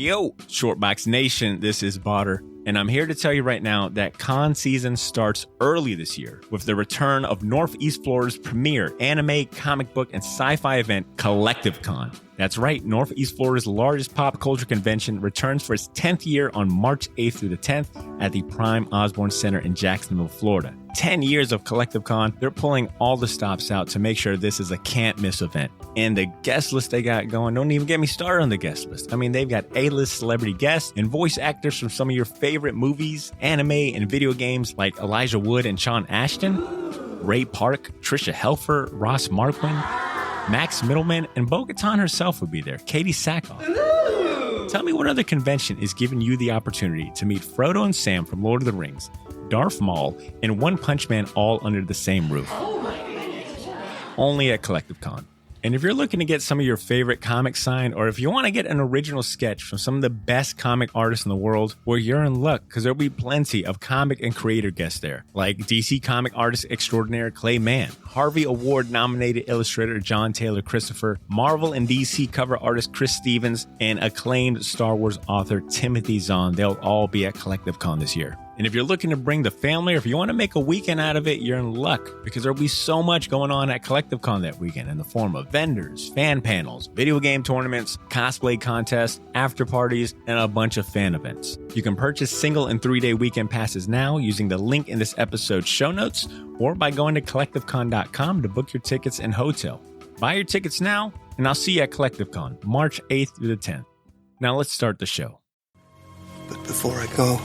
Yo, Shortbox Nation, this is Botter, and I'm here to tell you right now that con season starts early this year with the return of Northeast Florida's premier anime, comic book, and sci-fi event, Collective Con. That's right, Northeast Florida's largest pop culture convention returns for its 10th year on March 8th through the 10th at the Prime Osborne Center in Jacksonville, Florida. 10 years of Collective Con, they're pulling all the stops out to make sure this is a can't-miss event. And the guest list they got going, don't even get me started on the guest list. I mean, they've got A-list celebrity guests and voice actors from some of your favorite movies, anime, and video games like Elijah Wood and Sean Ashton, Ray Park, Trisha Helfer, Ross Marquand, Max Middleman, and Bo-Katan herself will be there, Katie Sackhoff. Tell me what other convention is giving you the opportunity to meet Frodo and Sam from Lord of the Rings, Darth Maul, and One Punch Man all under the same roof. Only at Collective Con. And if you're looking to get some of your favorite comics signed, or if you want to get an original sketch from some of the best comic artists in the world, well, you're in luck, because there'll be plenty of comic and creator guests there, like DC comic artist extraordinaire Clay Mann, Harvey Award-nominated illustrator John Taylor Christopher, Marvel and DC cover artist Chris Stevens, and acclaimed Star Wars author Timothy Zahn. They'll all be at Collective Con this year. And if you're looking to bring the family, or if you want to make a weekend out of it, you're in luck, because there'll be so much going on at Collective Con that weekend in the form of vendors, fan panels, video game tournaments, cosplay contests, after parties, and a bunch of fan events. You can purchase single and 3-day weekend passes now using the link in this episode's show notes, or by going to collectivecon.com to book your tickets and hotel. Buy your tickets now, and I'll see you at Collective Con, March 8th through the 10th. Now let's start the show. But before I go,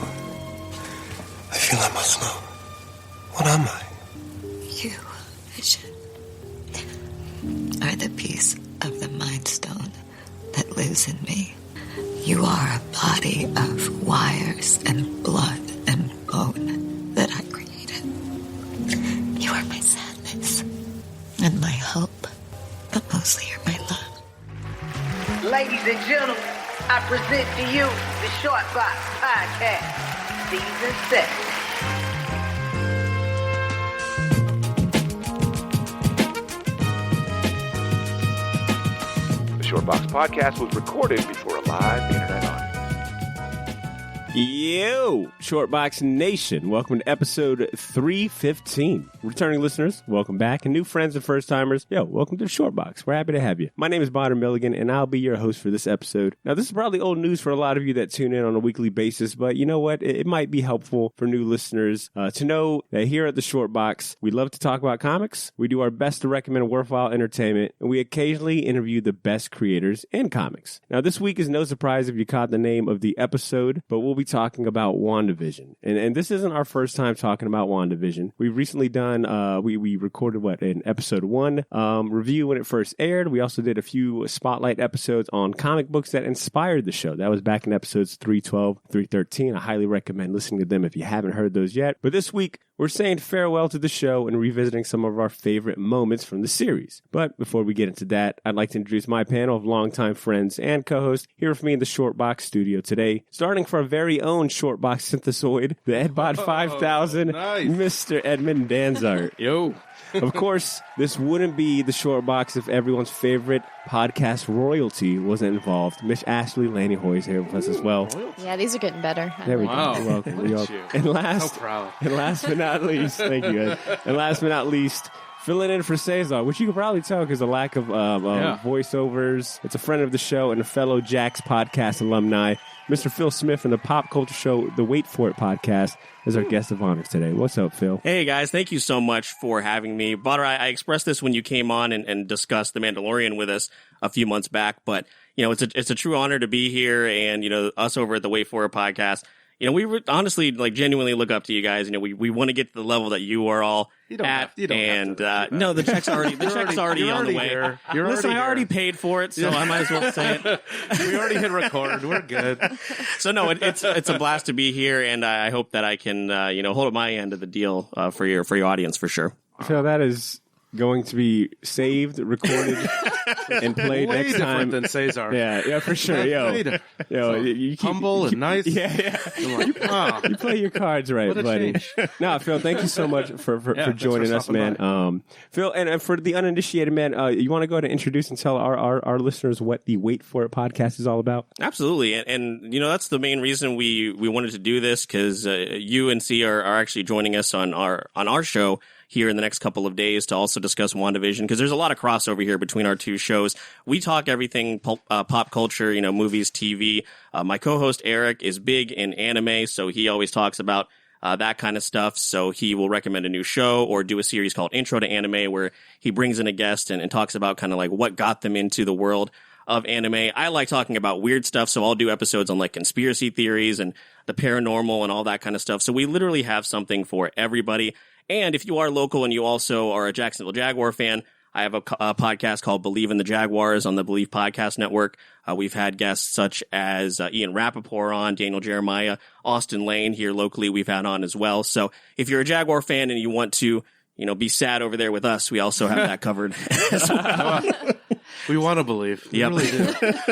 I feel I must know. What am I? You, Vision, are the piece of the Mind Stone that lives in me. You are a body of wires and blood and bone that I created. You are my sadness and my hope, but mostly you're my love. Ladies and gentlemen, I present to you the Short Box Podcast. Season 6. The Shortbox Podcast was recorded before a live internet audience. Yo, Shortbox Nation. Welcome to episode 315. Returning listeners, welcome back. And new friends and first-timers, yo, welcome to the Shortbox. We're happy to have you. My name is Bonner Milligan, and I'll be your host for this episode. Now, this is probably old news for a lot of you that tune in on a weekly basis, but you know what? It might be helpful for new listeners to know that here at the Shortbox, we love to talk about comics. We do our best to recommend worthwhile entertainment, and we occasionally interview the best creators in comics. Now, this week is no surprise if you caught the name of the episode, but we'll be talking about WandaVision. And this isn't our first time talking about WandaVision. We've recently done, we recorded an episode 1 review when it first aired. We also did a few spotlight episodes on comic books that inspired the show. That was back in episodes 312, 313. I highly recommend listening to them if you haven't heard those yet. But this week, we're saying farewell to the show and revisiting some of our favorite moments from the series. But before we get into that, I'd like to introduce my panel of longtime friends and co-hosts here with me in the Shortbox studio today. Starting for our very own Shortbox synthesoid, the Edbot 5000, nice. Mr. Edmund Danzart. Yo. Of course, this wouldn't be the Shortbox if everyone's favorite podcast royalty wasn't involved. Miss Ashley Laney Hoy is here with us as well. Yeah, these are getting better. There we go. Welcome. And last but not least, thank you guys. And last but not least, filling in for Cesar, which you can probably tell because of lack of voiceovers. It's a friend of the show and a fellow Jax podcast alumni. Mr. Phil Smith from the pop culture show, The Wait For It podcast, is our guest of honor today. What's up, Phil? Hey, guys. Thank you so much for having me. Butter, I expressed this when you came on and discussed The Mandalorian with us a few months back, but, you know, it's a true honor to be here, and, you know, us over at The Wait For It podcast, you know, we honestly, like, genuinely look up to you guys. You know, we want to get to the level that you are all at. No, the check's already on the way. Listen, I already paid for it, so I might as well say it. We already hit record. We're good. So no, it's a blast to be here, and I hope that I can hold up my end of the deal for your audience for sure. Phil, that is going to be saved, recorded, and played Way next different time. than Cesar. Yeah, for sure. You keep, humble and nice. Yeah. I'm like, wow. You play your cards right, What a buddy. change. No, Phil, thank you so much for thanks joining for us, man. stopping Phil, and for the uninitiated, man, you want to go ahead and introduce and tell our listeners what the Wait For It podcast is all about? Absolutely. And that's the main reason we wanted to do this, because you and C are actually joining us on our show here in the next couple of days to also discuss WandaVision, because there's a lot of crossover here between our two shows. We talk everything pop culture, movies, TV. My co-host Eric is big in anime, so he always talks about that kind of stuff. So he will recommend a new show or do a series called Intro to Anime, where he brings in a guest and talks about kind of like what got them into the world of anime. I like talking about weird stuff, so I'll do episodes on like conspiracy theories and the paranormal and all that kind of stuff. So we literally have something for everybody. And if you are local and you also are a Jacksonville Jaguar fan, I have a podcast called Believe in the Jaguars on the Believe Podcast Network. We've had guests such as Ian Rappaport on, Daniel Jeremiah, Austin Lane here locally we've had on as well. So if you're a Jaguar fan and you want to, be sad over there with us, we also have that covered as well. We want to believe. We Yep. really do.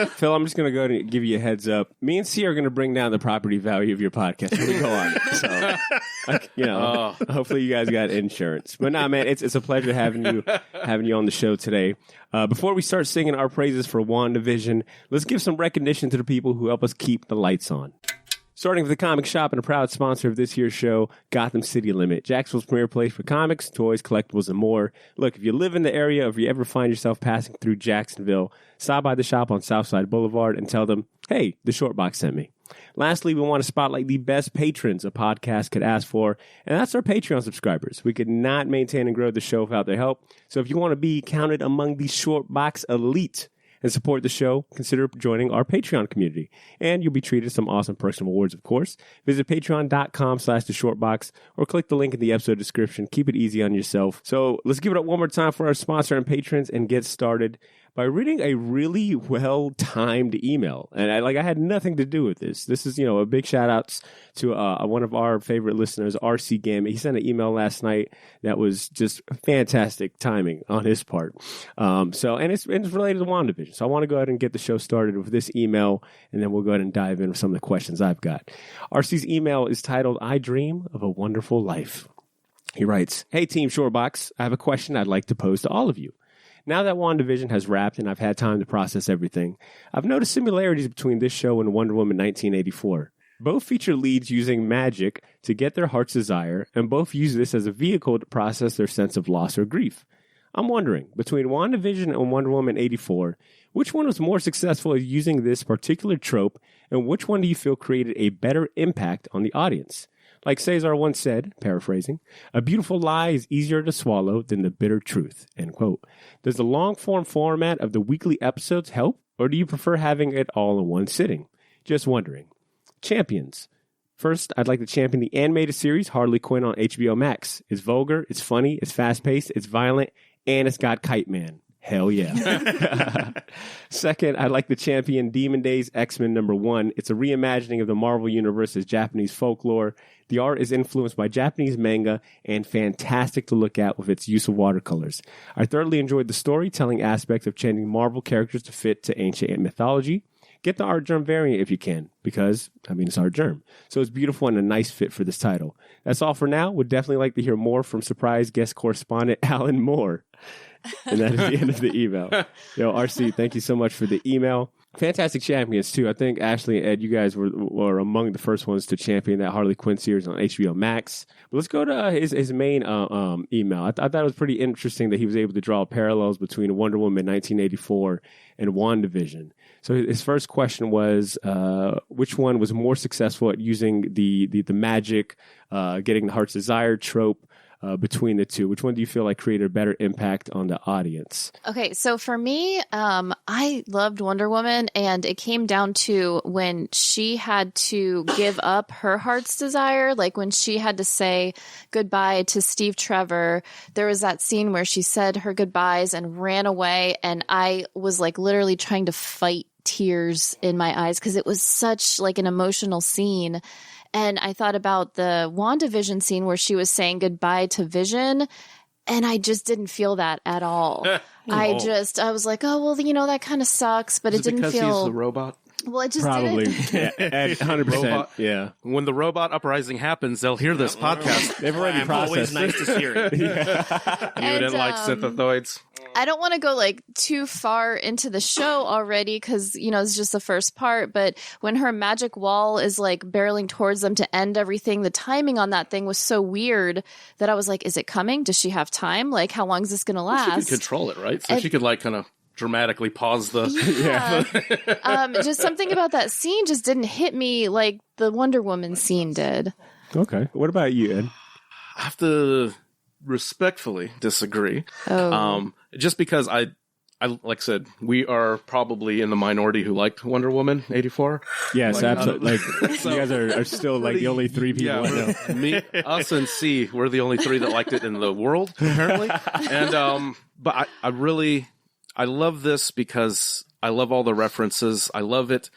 Phil, I'm just going to go ahead and give you a heads up. Me and C are going to bring down the property value of your podcast when we go on. So, hopefully you guys got insurance. But nah, man, it's a pleasure having you on the show today. Before we start singing our praises for WandaVision, let's give some recognition to the people who help us keep the lights on. Starting with the comic shop and a proud sponsor of this year's show, Gotham City Limit, Jacksonville's premier place for comics, toys, collectibles, and more. Look, if you live in the area or if you ever find yourself passing through Jacksonville, stop by the shop on Southside Boulevard and tell them, hey, the Short Box sent me. Lastly, we want to spotlight the best patrons a podcast could ask for, and that's our Patreon subscribers. We could not maintain and grow the show without their help, so if you want to be counted among the Short Box elite and support the show, consider joining our Patreon community. And you'll be treated some awesome personal rewards, of course. Visit patreon.com/theshortbox or click the link in the episode description. Keep it easy on yourself. So let's give it up one more time for our sponsor and patrons and get started by reading a really well-timed email. And I had nothing to do with this. This is, a big shout-outs to one of our favorite listeners, RC Gambit. He sent an email last night that was just fantastic timing on his part. And it's related to WandaVision. So I want to go ahead and get the show started with this email, and then we'll go ahead and dive into some of the questions I've got. RC's email is titled, I Dream of a Wonderful Life. He writes, Hey, Team Shortbox, I have a question I'd like to pose to all of you. Now that WandaVision has wrapped and I've had time to process everything, I've noticed similarities between this show and Wonder Woman 1984. Both feature leads using magic to get their heart's desire, and both use this as a vehicle to process their sense of loss or grief. I'm wondering, between WandaVision and Wonder Woman 84, which one was more successful at using this particular trope, and which one do you feel created a better impact on the audience? Like Cesar once said, paraphrasing, a beautiful lie is easier to swallow than the bitter truth, end quote. Does the long-form format of the weekly episodes help, or do you prefer having it all in one sitting? Just wondering. Champions. First, I'd like to champion the animated series Harley Quinn on HBO Max. It's vulgar, it's funny, it's fast-paced, it's violent, and it's got Kite Man. Hell yeah. Second, I'd like to champion Demon Days X-Men #1. It's a reimagining of the Marvel Universe's Japanese folklore. The art is influenced by Japanese manga and fantastic to look at with its use of watercolors. I thoroughly enjoyed the storytelling aspect of changing Marvel characters to fit to ancient mythology. Get the Art Germ variant if you can, because, it's Art Germ. So it's beautiful and a nice fit for this title. That's all for now. Would definitely like to hear more from surprise guest correspondent Alan Moore. And that is the end of the email. RC, thank you so much for the email. Fantastic champions, too. I think Ashley and Ed, you guys were among the first ones to champion that Harley Quinn series on HBO Max. But let's go to his main email. I thought it was pretty interesting that he was able to draw parallels between Wonder Woman 1984 and WandaVision. So his first question was, which one was more successful at using the magic, getting the heart's desire trope, between the two? Which one do you feel like created a better impact on the audience? Okay, so for me, I loved Wonder Woman, and it came down to when she had to give up her heart's desire, like when she had to say goodbye to Steve Trevor. There was that scene where she said her goodbyes and ran away, and I was like literally trying to fight tears in my eyes because it was such like an emotional scene. And I thought about the WandaVision scene where she was saying goodbye to Vision. And I just didn't feel that at all. I was like, oh, well, that kind of sucks, but it didn't because feel. he's the robot? Well, it just Probably, didn't. yeah, 100%. Robot. Yeah, When the robot uprising happens, they'll hear this podcast. they've already I'm always processed nice to hear it. You And, didn't like synthezoids. I don't want to go like too far into the show already because, it's just the first part. But when her magic wall is like barreling towards them to end everything, the timing on that thing was so weird that I was like, is it coming? Does she have time? Like, how long is this going to She last? could control it, right? So she could like kind of dramatically pause the. Just something about that scene just didn't hit me like the Wonder Woman scene did. Okay, what about you, Ed? I have to respectfully disagree. Oh. Just because I like I said, we are probably in the minority who liked Wonder Woman 84. Yes, absolutely. So- You guys are still like the only three people I know. Us and C, we're the only three that liked it in the world, apparently. And but I love this because I love all the references. I love it.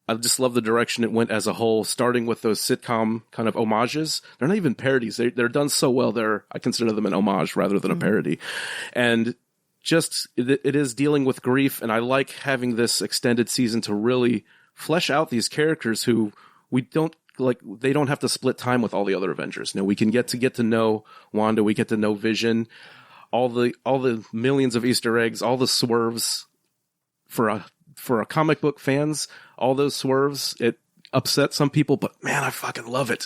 I just love the direction it went as a whole, starting with those sitcom kind of homages. They're not even parodies. They're done so well. I consider them an homage rather than a parody. And just, it is dealing with grief. And I like having this extended season to really flesh out these characters who they don't have to split time with all the other Avengers. We can get to know Wanda. We get to know Vision, all the millions of Easter eggs, all the swerves for a comic book fans, all those swerves, it upset some people, but man, I fucking love it.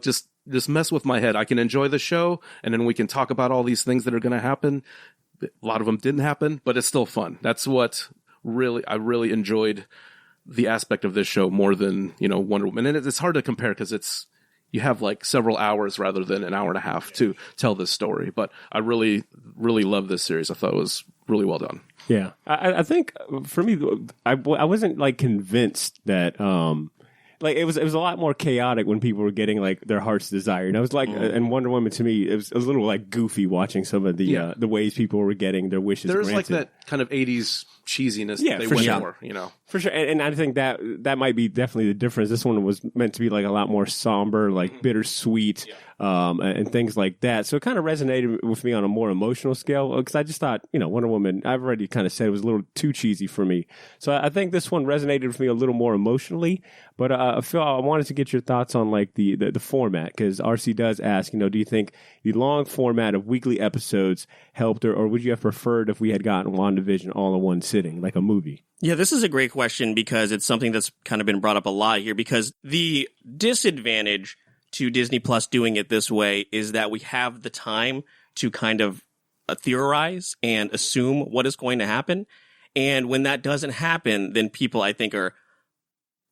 Just mess with my head. I can enjoy the show, and then we can talk about all these things that are going to happen. A lot of them didn't happen, but it's still fun. That's what I really enjoyed the aspect of this show more than, Wonder Woman. And it's hard to compare because you have like several hours rather than an hour and a half to tell this story. But I really, really love this series. I thought it was really well done. Yeah, I think for me, I wasn't like convinced that like it was a lot more chaotic when people were getting like their heart's desire. And I was like, and Wonder Woman to me, it was a little like goofy watching some of the ways people were getting their wishes. There's granted. like that kind of 80s cheesiness Yeah, that they for went sure. for, For sure, and I think that might be definitely the difference. This one was meant to be like a lot more somber, like bittersweet, and things like that. So it kind of resonated with me on a more emotional scale because I just thought, Wonder Woman, I've already kind of said it was a little too cheesy for me. So I think this one resonated with me a little more emotionally. But Phil, I wanted to get your thoughts on like the format because RC does ask, do you think the long format of weekly episodes helped, or would you have preferred if we had gotten WandaVision all in one sitting, like a movie? Yeah, this is a great question because it's something that's kind of been brought up a lot here because the disadvantage to Disney Plus doing it this way is that we have the time to kind of theorize and assume what is going to happen. And when that doesn't happen, then people, I think, are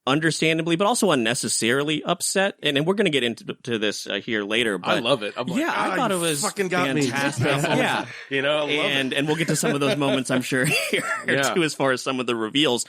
understandably, but also unnecessarily upset. And we're going to get into this here later. But I love it. I'm like, I thought it was fucking got fantastic. me. Yeah. I love it. And we'll get to some of those moments, I'm sure, here too, as far as some of the reveals.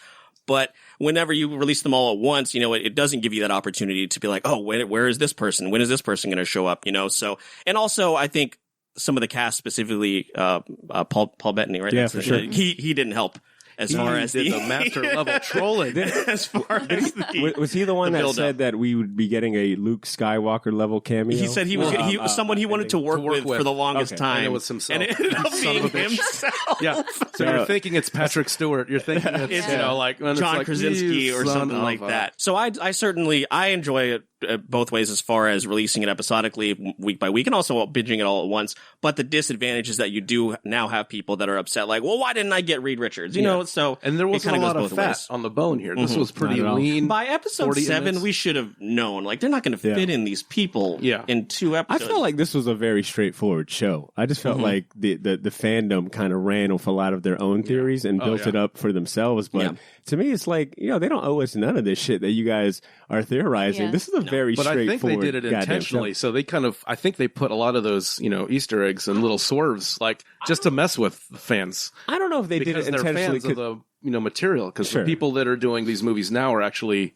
But whenever you release them all at once, it doesn't give you that opportunity to be like, oh, where is this person? When is this person going to show up? So, and also I think some of the cast, specifically Paul Bettany, right? Yeah, for sure. He didn't help. As far as the master level trolling. As far as Was he the one that said that we would be getting a Luke Skywalker level cameo? He said he was someone he wanted to work with for the longest time. And it was himself. And it ended up Son being of a bitch. himself. Yeah. So you're thinking it's Patrick Stewart. You're thinking it's, like when John it's like, Krasinski or something like that. So I certainly enjoy it both ways as far as releasing it episodically week by week and also binging it all at once. But the disadvantage is that you do now have people that are upset like, well, why didn't I get Reed Richards? So and there wasn't a lot of fat on the bone here. This was pretty lean. By episode 7, we should have known. Like, they're not going to fit in these people in 2 episodes. I felt like this was a very straightforward show. I just felt like the fandom kind of ran with a lot of their own theories and built it up for themselves. But to me, it's like, they don't owe us none of this shit that you guys are theorizing. This is a very straightforward. But I think they did it intentionally. So they I think they put a lot of those, Easter eggs and little swerves, like just to mess with the fans. I don't know if they did it intentionally. They're fans of the material because the people that are doing these movies now are actually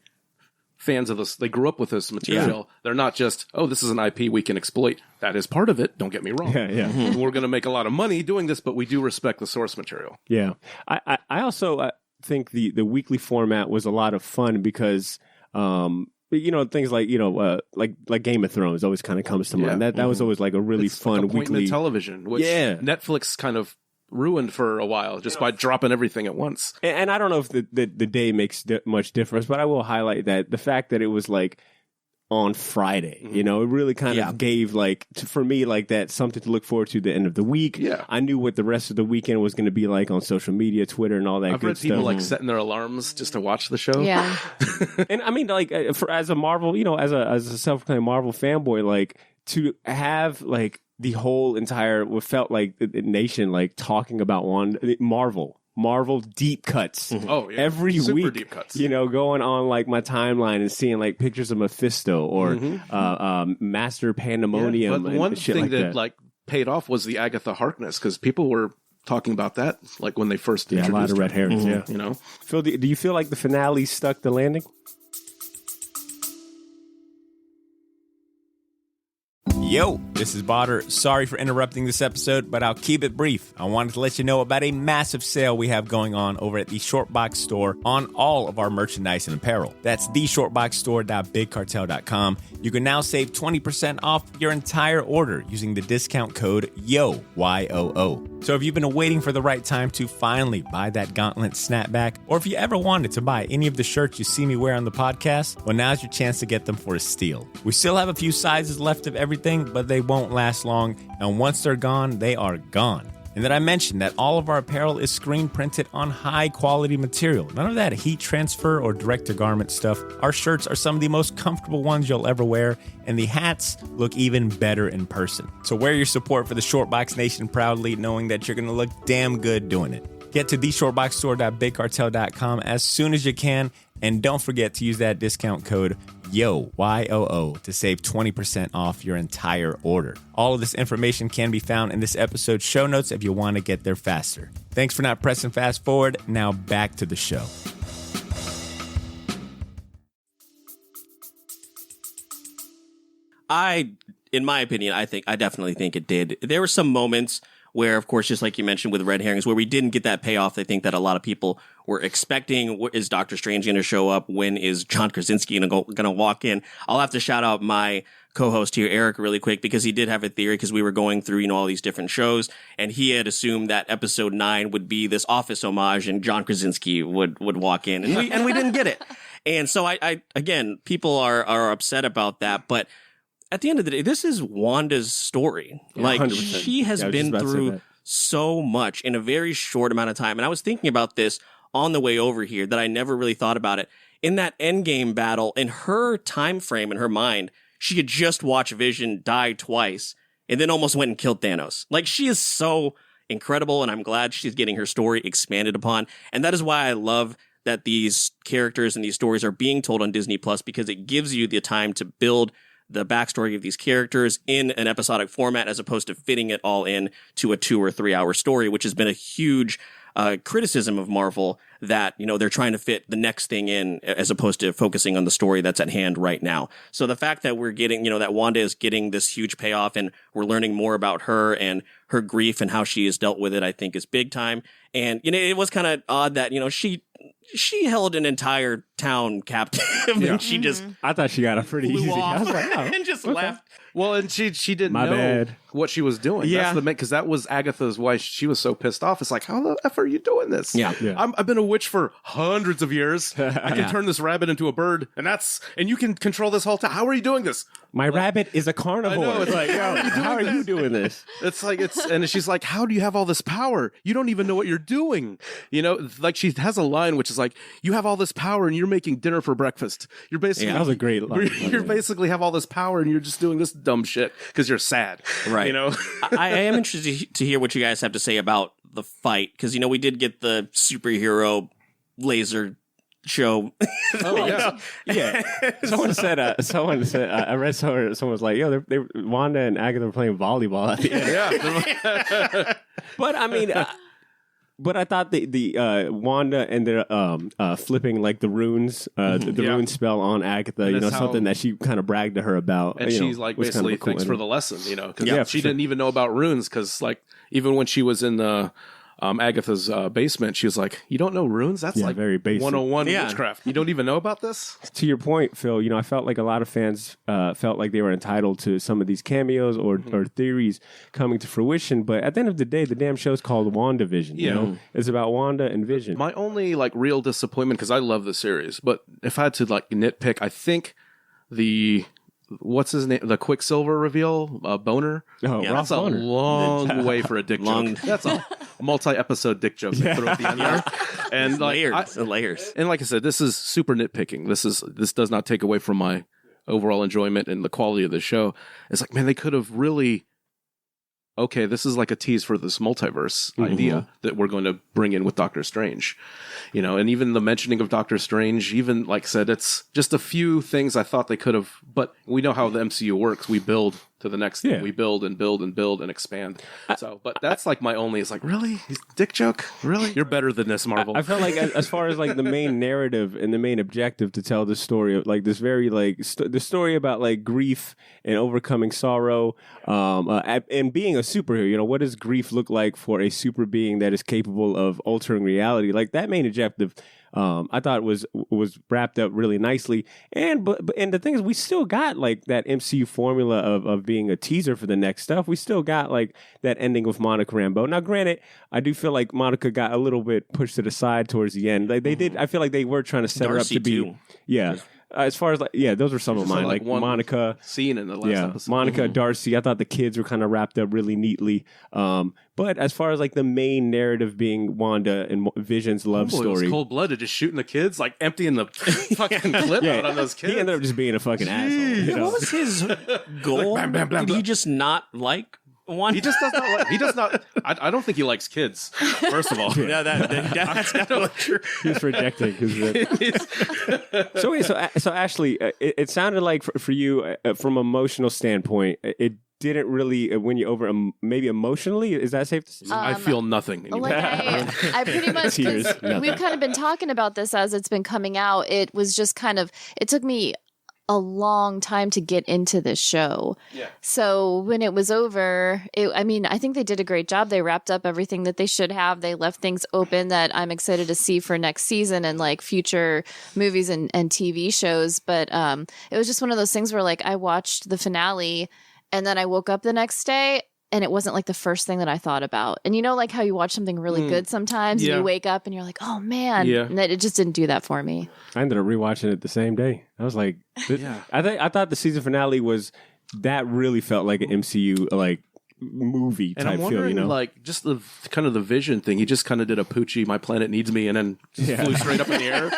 fans of this. They grew up with this material. They're not just, oh, this is an IP we can exploit. That is part of it. Don't get me wrong. We're going to make a lot of money doing this, but we do respect the source material. Yeah. I also think the weekly format was a lot of fun because things like like Game of Thrones always kind of comes to mind. That was always like a really fun appointment weekly television, which Netflix kind of ruined for a while just by dropping everything at once. And I don't know if the day makes much difference, but I will highlight that the fact that it was like on Friday, it really kind of gave for me like that something to look forward to the end of the week. Yeah, I knew what the rest of the weekend was going to be like on social media, Twitter, and all that. I've read people like setting their alarms just to watch the show. Yeah, and I mean, like as a Marvel, as a self-proclaimed Marvel fanboy, like to have like the whole entire what felt like the nation like talking about Marvel deep cuts. Oh, yeah. Every Super week, deep cuts. Going on like my timeline and seeing like pictures of Mephisto or Master Pandemonium. But one and shit thing like that paid off was the Agatha Harkness, because people were talking about that like when they first introduced a lot of red herrings. Phil, do you feel like the finale stuck the landing? Yo, this is Botter. Sorry for interrupting this episode, but I'll keep it brief. I wanted to let you know about a massive sale we have going on over at the Shortbox store on all of our merchandise and apparel. That's theshortboxstore.bigcartel.com. You can now save 20% off your entire order using the discount code YOO, Y-O-O. So if you've been waiting for the right time to finally buy that gauntlet snapback, or if you ever wanted to buy any of the shirts you see me wear on the podcast, well, now's your chance to get them for a steal. We still have a few sizes left of everything, but they won't last long, and once they're gone, they are gone. And then I mentioned that all of our apparel is screen printed on high quality material. None of that heat transfer or direct to garment stuff. Our shirts are some of the most comfortable ones you'll ever wear, and the hats look even better in person. So wear your support for the Shortbox Nation proudly, knowing that you're going to look damn good doing it. Get to theshortboxstore.bigcartel.com as soon as you can, and don't forget to use that discount code YOO, Y-O-O, to save 20% off your entire order. All of this information can be found in this episode's show notes if you want to get there faster. Thanks for not pressing fast forward. Now back to the show. In my opinion, I definitely think it did. There were some moments where, of course, just like you mentioned with red herrings, where we didn't get that payoff. I think that a lot of people were expecting. Is Doctor Strange going to show up? When is John Krasinski going to walk in? I'll have to shout out my co-host here, Eric, really quick, because he did have a theory, because we were going through, all these different shows, and he had assumed that episode 9 would be this Office homage and John Krasinski would walk in, and we didn't get it. And so I again, people are upset about that, but at the end of the day, this is Wanda's story. Yeah, like 100%. she has been through so much in a very short amount of time. And I was thinking about this on the way over here that I never really thought about it. In that Endgame battle, in her time frame, in her mind, she had just watched Vision die twice and then almost went and killed Thanos. Like, she is so incredible, and I'm glad she's getting her story expanded upon. And that is why I love that these characters and these stories are being told on Disney Plus, because it gives you the time to build the backstory of these characters in an episodic format, as opposed to fitting it all in to a 2 or 3 hour story, which has been a huge criticism of Marvel, that, they're trying to fit the next thing in as opposed to focusing on the story that's at hand right now. So the fact that we're getting, that Wanda is getting this huge payoff and we're learning more about her and her grief and how she has dealt with it, I think is big time. And, it was kind of odd that, she held an entire town captive, and she just I thought she got a pretty easy. I was like, oh, and just left. Well, and she didn't know what she was doing. Yeah. That's because that was Agatha's wife. She was so pissed off. It's like, how the F are you doing this? Yeah. I've been a witch for hundreds of years. I can turn this rabbit into a bird, and you can control this whole town. How are you doing this? My rabbit is a carnivore. I know, it's like, how are you doing this? It's like, and she's like, how do you have all this power? You don't even know what you're doing. Like, she has a line which is like, you have all this power and you're making dinner for breakfast. You're basically, that was a great line. You're basically have all this power and you're just doing this dumb shit because you're sad. Right. I am interested to hear what you guys have to say about the fight, because, we did get the superhero laser show. Oh, yeah. Yeah. Someone said, I read someone was like, yo, they Wanda and Agatha were playing volleyball at the end. Yeah. But I mean, but I thought the Wanda ended up flipping like the runes, the rune spell on Agatha, something that she kind of bragged to her about. And she's like, basically, thanks for the lesson, because she didn't even know about runes, because like, even when she was in the Agatha's basement, she was like, "You don't know runes? That's like very basic. 101 witchcraft. You don't even know about this?" To your point, Phil, I felt like a lot of fans felt like they were entitled to some of these cameos or theories coming to fruition. But at the end of the day, the damn show's called WandaVision. You know, it's about Wanda and Vision. My only like real disappointment, because I love the series, but if I had to like nitpick, I think what's his name? The Quicksilver reveal, Boner. Oh, Yeah, that's a Boner. long way for a dick joke. That's a multi-episode dick joke they threw at the end there. And like, layers. And like I said, this is super nitpicking. This does not take away from my overall enjoyment and the quality of the show. It's like, man, they could have really. Okay, this is like a tease for this multiverse idea that we're going to bring in with Doctor Strange. And even the mentioning of Doctor Strange, even like I said, it's just a few things I thought they could have, but we know how the MCU works. We build to the next thing. We build and build and build and expand. But that's like my only, is like, really? Dick joke? Really? You're better than this, Marvel. I felt like as far as like the main narrative and the main objective to tell the story of like this very like the story about like grief and overcoming sorrow and being a superhero. What does grief look like for a super being that is capable of altering reality? Like that main objective, I thought was wrapped up really nicely. And the thing is, we still got like that MCU formula of being a teaser for the next stuff. We still got like that ending with Monica Rambeau. Now, granted, I do feel like Monica got a little bit pushed to the side towards the end. Like they did. I feel like they were trying to set her up to be. Too. Yeah. As far as like, those were some of mine. Like one Monica scene in the last episode. Monica, Darcy. I thought the kids were kind of wrapped up really neatly. But as far as like the main narrative being Wanda and Vision's love story, it was cold-blooded, just shooting the kids, like emptying the fucking clip out on those kids. He ended up just being a fucking asshole. What was his goal? Like, bam, bam, bam, Did he just not like Wanda? He just does not. He does not. I don't think he likes kids. First of all, Yeah, that's definitely true. He's projecting. So Ashley, it sounded like for you, from an emotional standpoint, it didn't really win you over, maybe emotionally. Is that safe to say? I feel nothing anymore. Like I pretty much, Tears, we've kind of been talking about this as it's been coming out. It was just kind of, it took me a long time to get into this show. Yeah. So when it was over, I think they did a great job. They wrapped up everything that they should have. They left things open that I'm excited to see for next season and like future movies and TV shows. But it was just one of those things where like I watched the finale and then I woke up the next day and it wasn't like the first thing that I thought about. And like how you watch something really good sometimes and you wake up and you're like, oh man. Yeah. And it just didn't do that for me. I ended up rewatching it the same day. I was like, I thought the season finale was, that really felt like an MCU like movie type and I'm wondering, feel, like just the kind of the Vision thing. He just kind of did a Poochie, "My planet needs me," and then just flew straight up in the air.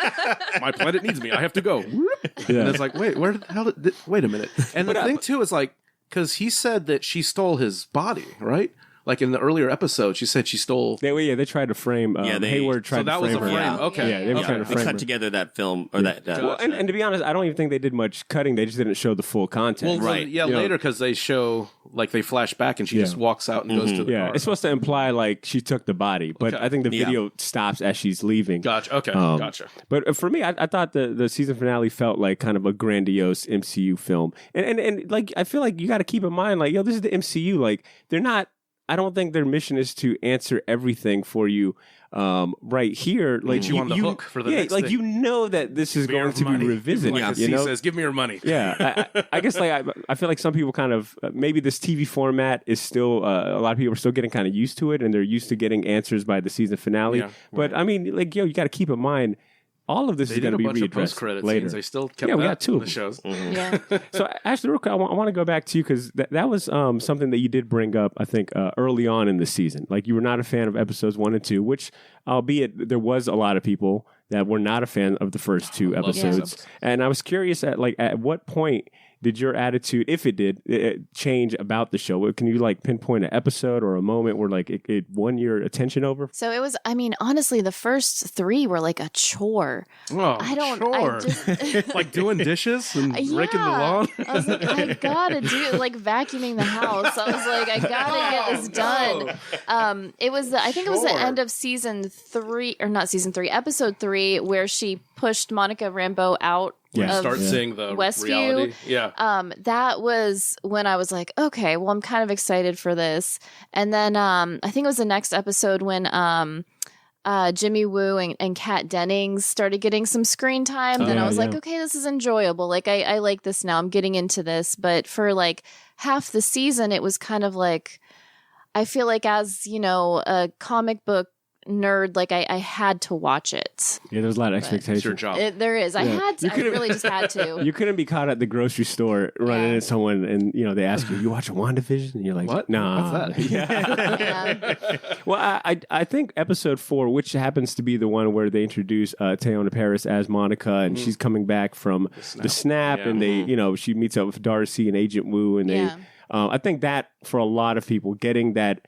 My planet needs me. I have to go. And it's like, wait, where the hell? Wait a minute. And the thing too is like, because he said that she stole his body, right? Like in the earlier episode, she said she stole. They tried to frame. Hayward tried to frame her. So that was a frame. Yeah. Okay. Yeah, they were trying to frame They cut her. together that film or that. Well, and to be honest, I don't even think they did much cutting. They just didn't show the full content. Well, Right. Yeah, later because they show like they flash back and she just walks out and goes to the car. It's supposed to imply like she took the body, but I think the video stops as she's leaving. Gotcha. Okay. Gotcha. But for me, I thought the season finale felt like kind of a grandiose MCU film, and like I feel like you got to keep in mind, like, this is the MCU. Like they're not. I don't think their mission is to answer everything for you right here. Like you on the hook for the next like thing. that this is going to be revisited. Like the C says, "Give me your money." Yeah, I guess like I feel like some people kind of maybe this TV format is still a lot of people are still getting kind of used to it, and they're used to getting answers by the season finale. Yeah, but I mean, like you got to keep in mind. All of this is going to be readdressed later. They still kept we got two of the shows. Yeah. So, Ashley, real quick, I want to go back to you because that was something that you did bring up, I think, early on in the season. Like, you were not a fan of episodes 1 and 2, which, albeit there was a lot of people that were not a fan of the first two episodes. And I was curious at what point did your attitude, if it did, change about the show? Can you like pinpoint an episode or a moment where like it won your attention over? So it was, honestly, the first 3 were like a chore. Oh, I just like doing dishes and raking the lawn. I was like, I gotta do like vacuuming the house. I was like, I gotta get this done. It was, I think it was the end of season 3, or not season 3, episode 3, where she pushed Monica Rambeau out When you of start seeing the Westview. reality. Yeah. That was when I was like, okay, well, I'm kind of excited for this. And then I think it was the next episode when Jimmy Woo and Kat Dennings started getting some screen time. Then I was like, okay, this is enjoyable. Like, I like this now. I'm getting into this. But for like half the season, it was kind of like, I feel like as, a comic book nerd, like I had to watch it. Yeah, there's a lot of expectation. It's your job. There is. I had to. I really just had to. You couldn't be caught at the grocery store running into someone and, they ask you watching WandaVision? And you're like, what? Nah. What's that? Yeah. Well, I think episode 4, which happens to be the one where they introduce Teyonah Parris as Monica, and she's coming back from the snap, and they, she meets up with Darcy and Agent Woo, and they, I think that for a lot of people, getting that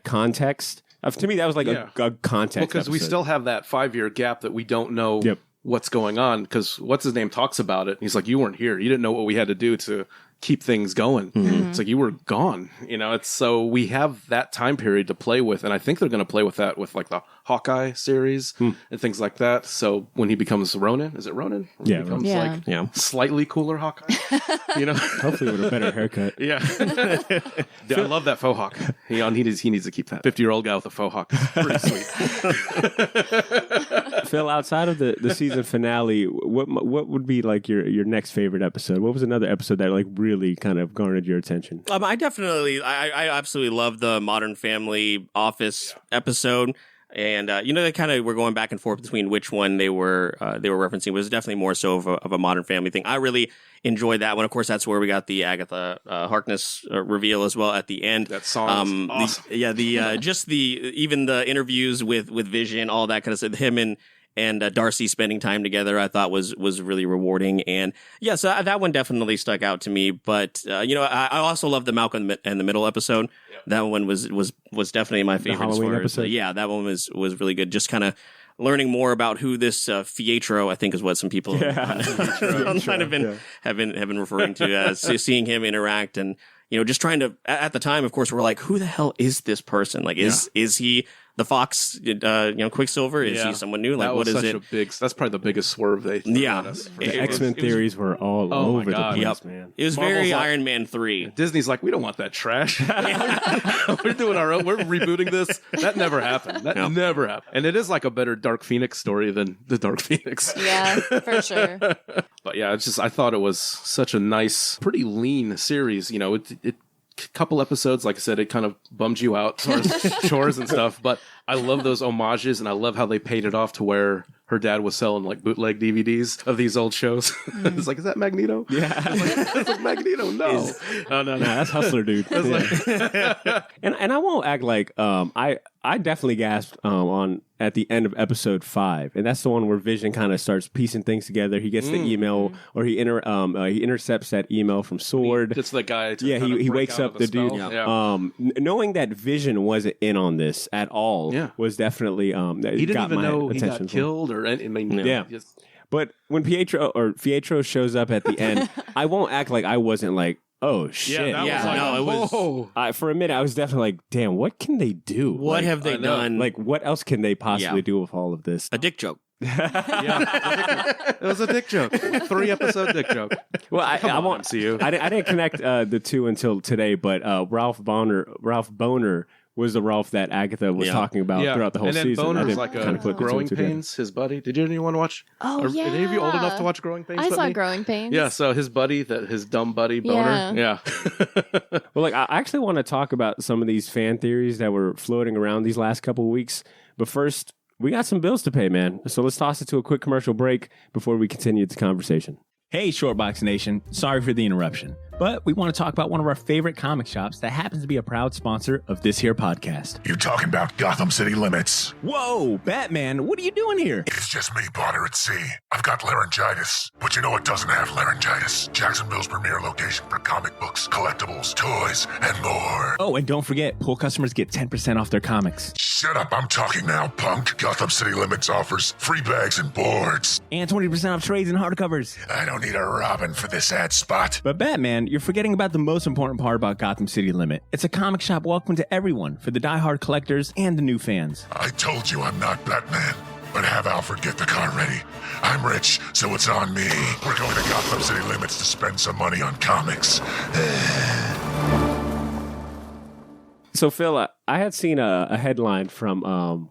context. To me, that was like a context. Because we still have that 5-year gap that we don't know what's going on. Because what's his name talks about it. He's like, you weren't here. You didn't know what we had to do to keep things going. Mm-hmm. It's like you were gone. It's so we have that time period to play with, and I think they're going to play with that with like the Hawkeye series and things like that. So when he becomes Ronin, is it Ronin? When he becomes like slightly cooler Hawkeye. Hopefully with a better haircut. Yeah, I love that faux hawk. He needs to keep that 50-year-old guy with a faux hawk. Pretty sweet. Phil, outside of the season finale, what would be like your next favorite episode? What was another episode that like really kind of garnered your attention? I absolutely love the Modern Family Office episode. And they kind of were going back and forth between which one they were referencing. It was definitely more so of a Modern Family thing. I really enjoyed that one. Of course, that's where we got the Agatha Harkness reveal as well at the end. That song, awesome. Even the interviews with Vision, all that kind of stuff. Him and Darcy spending time together, I thought was really rewarding. And so that one definitely stuck out to me. But I also love the Malcolm in the Middle episode. Yep. That one was definitely my favorite. The Halloween episode. That one was really good. Just kind of learning more about who this Fietro, I think, is what some people online have been referring to as, seeing him interact and just trying to. At the time, of course, we're like, who the hell is this person? Like, is he the Fox, Quicksilver? Is he someone new? Like, what is it? That's probably the biggest swerve they threw on us. The X-Men theories were all over the place, man. It was very Iron Man 3. Disney's like, we don't want that trash. We're doing our own. We're rebooting this. That never happened. That never happened. And it is like a better Dark Phoenix story than the Dark Phoenix. Yeah, for sure. But yeah, I thought it was such a nice, pretty lean series. It couple episodes, like I said, it kind of bummed you out as far as chores and stuff, but I love those homages, and I love how they paid it off to where her dad was selling like bootleg DVDs of these old shows. It's like, is that Magneto? Yeah. It's like Magneto. No. No, that's Hustler, dude. And I won't act like I definitely gasped on at the end of episode 5, and that's the one where Vision kind of starts piecing things together. He gets the email, or he intercepts that email from Sword. It's the guy. He wakes up the dude. Yeah. Knowing that Vision wasn't in on this at all was definitely he didn't even know he got killed or anything. But when Pietro shows up at the end, I won't act like I wasn't like, oh shit! For a minute, I was definitely like, "Damn, what can they do? What have they done? Like, what else can they possibly do with all of this?" A dick joke. It was a dick joke. 3-episode dick joke. Well, I won't see you. I didn't connect the two until today, but Ralph Boner was the Ralph that Agatha was talking about throughout the whole season. And then Boner's like Growing Pains, his buddy. Did anyone watch? Oh, Are any of you old enough to watch Growing Pains? I saw Growing Pains. Yeah, so his buddy, his dumb buddy, Boner. Yeah. Well, I actually want to talk about some of these fan theories that were floating around these last couple of weeks. But first, we got some bills to pay, man. So let's toss it to a quick commercial break before we continue the conversation. Hey, Shortbox Nation. Sorry for the interruption, but we want to talk about one of our favorite comic shops that happens to be a proud sponsor of this here podcast. You talking about Gotham City Limits? Whoa, Batman, what are you doing here? It's just me, Potter at sea. I've got laryngitis, but you know what doesn't have laryngitis? Jacksonville's premier location for comic books, collectibles, toys, and more. Oh, and don't forget, Pool customers get 10% off their comics. Shut up, I'm talking now, punk. Gotham City Limits offers free bags and boards. And 20% off trades and hardcovers. I don't need a Robin for this ad spot. But Batman, you're forgetting about the most important part about Gotham City Limit. It's a comic shop welcome to everyone, for the diehard collectors and the new fans. I told you I'm not Batman, but have Alfred get the car ready. I'm rich, so it's on me. We're going to Gotham City Limits to spend some money on comics. So, Phil, I had seen a headline from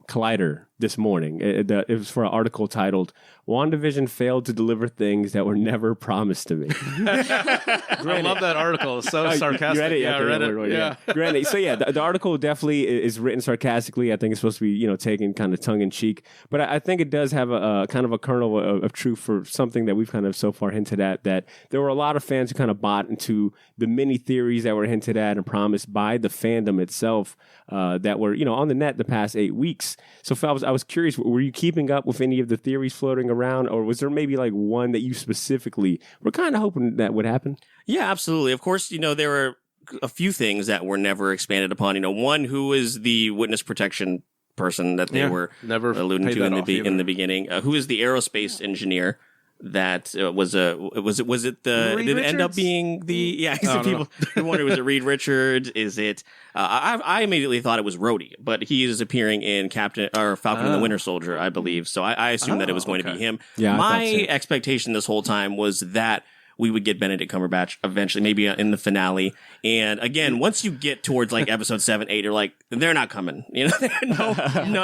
Collider this morning. It was for an article titled, WandaVision failed to deliver things that were never promised to me. I love that article. It's so sarcastic. You read it? Yeah, I read it. Yeah. Granted. So, the article definitely is written sarcastically. I think it's supposed to be, taken kind of tongue-in-cheek. But I think it does have a kind of a kernel of truth for something that we've kind of so far hinted at, that there were a lot of fans who kind of bought into the many theories that were hinted at and promised by the fandom itself that were, on the net the past 8 weeks. So, Phil, I was curious, were you keeping up with any of the theories floating around, or was there maybe like one that you specifically were kind of hoping that would happen? Yeah, absolutely. Of course, there were a few things that were never expanded upon. One, who is the witness protection person that they were never alluding to in the beginning? Who is the aerospace engineer? That was it the Reed did it end up Richards? being the people wonder, was it Reed Richards? Is it I immediately thought it was Rhodey, but he is appearing in Falcon and the Winter Soldier, I believe, so I assumed that it was going to be him. My expectation this whole time was that we would get Benedict Cumberbatch eventually, maybe in the finale. And again, once you get towards like episode 7, 8, you're like, they're not coming. None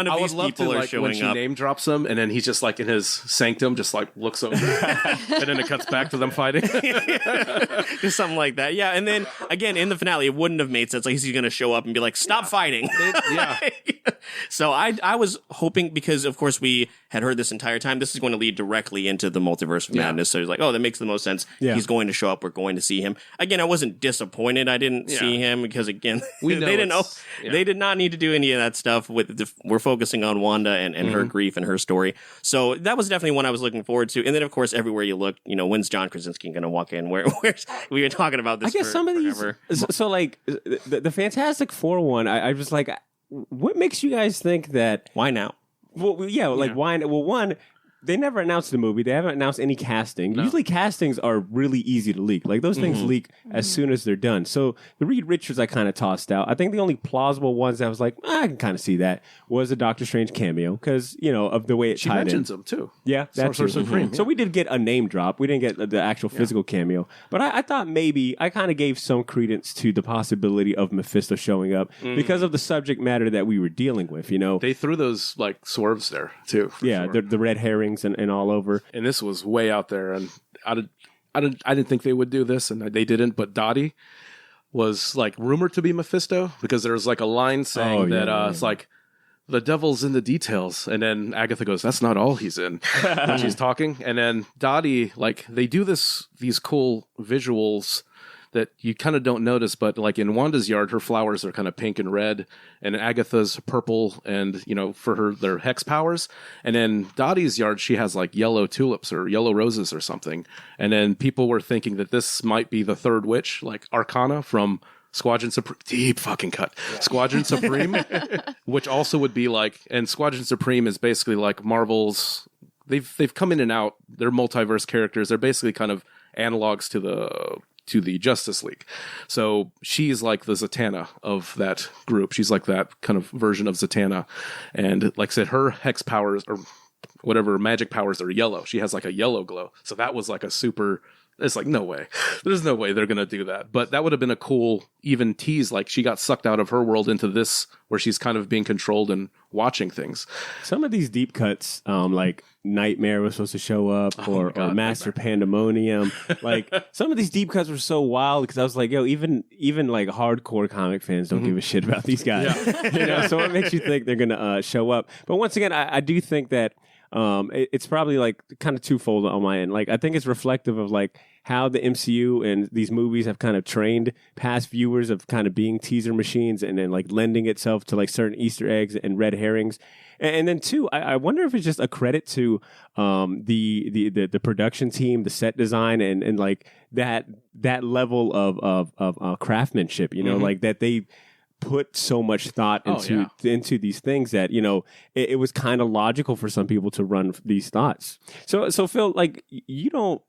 of these people are showing when she up. name drops him, and then he's just like in his sanctum, just like looks over, and then it cuts back to them fighting. Just something like that. Yeah. And then again, in the finale, it wouldn't have made sense. Like he's going to show up and be like, stop fighting. So I was hoping, because of course we had heard this entire time, this is going to lead directly into the multiverse of madness. So he's like, oh, that makes the most sense. Yeah. He's going to show up. We're going to see him. Again, I wasn't disappointed I didn't see him, because again, they didn't know. They did not need to do any of that stuff. We're focusing on Wanda and her grief and her story. So that was definitely one I was looking forward to. And then of course, everywhere you look, when's John Krasinski going to walk in? Where's we were talking about this? I guess some of these. So like the Fantastic Four one, I was like, what makes you guys think that? Why now? Well, why? Well, one, they never announced the movie. They haven't announced any casting. No. Usually castings are really easy to leak. Like those things leak as soon as they're done. So the Reed Richards I kind of tossed out. I think the only plausible ones that I was like, I can kind of see that, was a Doctor Strange cameo, because, of the way it she tied in. She mentions him too. Yeah, that's Sorcerer Supreme. Yeah. So we did get a name drop. We didn't get the actual physical cameo. But I thought maybe I kind of gave some credence to the possibility of Mephisto showing up because of the subject matter that we were dealing with, They threw those like swerves there too. Yeah, sure. the red herrings and all over. And this was way out there, and I didn't think they would do this, and they didn't. But Dottie was like rumored to be Mephisto, because there was like a line saying it's like, the devil's in the details, and then Agatha goes, that's not all he's in, when she's talking. And then Dottie, like, they do these cool visuals that you kind of don't notice, but like in Wanda's yard, her flowers are kind of pink and red, and Agatha's purple, and for their hex powers. And then Dottie's yard, she has like yellow tulips or yellow roses or something. And then people were thinking that this might be the third witch, like Arcana from Squadron Supreme. Deep fucking cut. Yeah. Squadron Supreme, which also would be like, and Squadron Supreme is basically like Marvel's. They've come in and out. They're multiverse characters. They're basically kind of analogs to the Justice League. So she's like the Zatanna of that group. She's like that kind of version of Zatanna. And like I said, her hex powers or whatever magic powers are yellow. She has like a yellow glow. So that was like a super... It's like, no way. There's no way they're going to do that. But that would have been a cool even tease. Like she got sucked out of her world into this, where she's kind of being controlled and watching things. Some of these deep cuts, like Nightmare was supposed to show up, or Master Pandemonium. Like some of these deep cuts were so wild, because I was like, yo, even like hardcore comic fans don't give a shit about these guys. Yeah. So what makes you think they're going to show up? But once again, I do think that it's probably like kind of twofold on my end. Like I think it's reflective of like how the MCU and these movies have kind of trained past viewers of kind of being teaser machines, and then like lending itself to like certain Easter eggs and red herrings. And then two, I wonder if it's just a credit to the production team, the set design, and like that level of craftsmanship. Like that they put so much thought into these things that it was kind of logical for some people to run these thoughts. So Phil, like you don't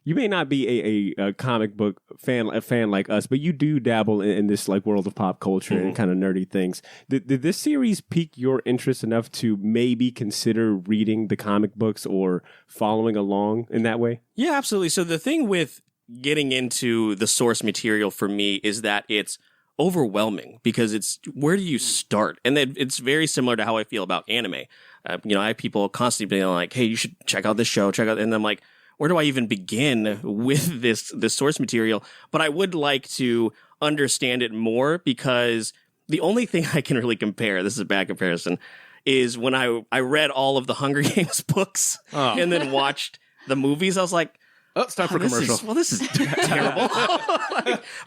you may not be a comic book fan like us, but you do dabble in this like world of pop culture and kind of nerdy things. Did this series pique your interest enough to maybe consider reading the comic books or following along in that way? Yeah, absolutely. So the thing with getting into the source material for me is that it's overwhelming because it's where do you start? And then it's very similar to how I feel about anime. I have people constantly being like, hey, you should check out this show, and I'm like, where do I even begin with this source material? But I would like to understand it more because the only thing I can really compare, this is a bad comparison, is when I read all of the Hunger Games books and then watched the movies. I was like, oh, it's time for commercial. This is terrible.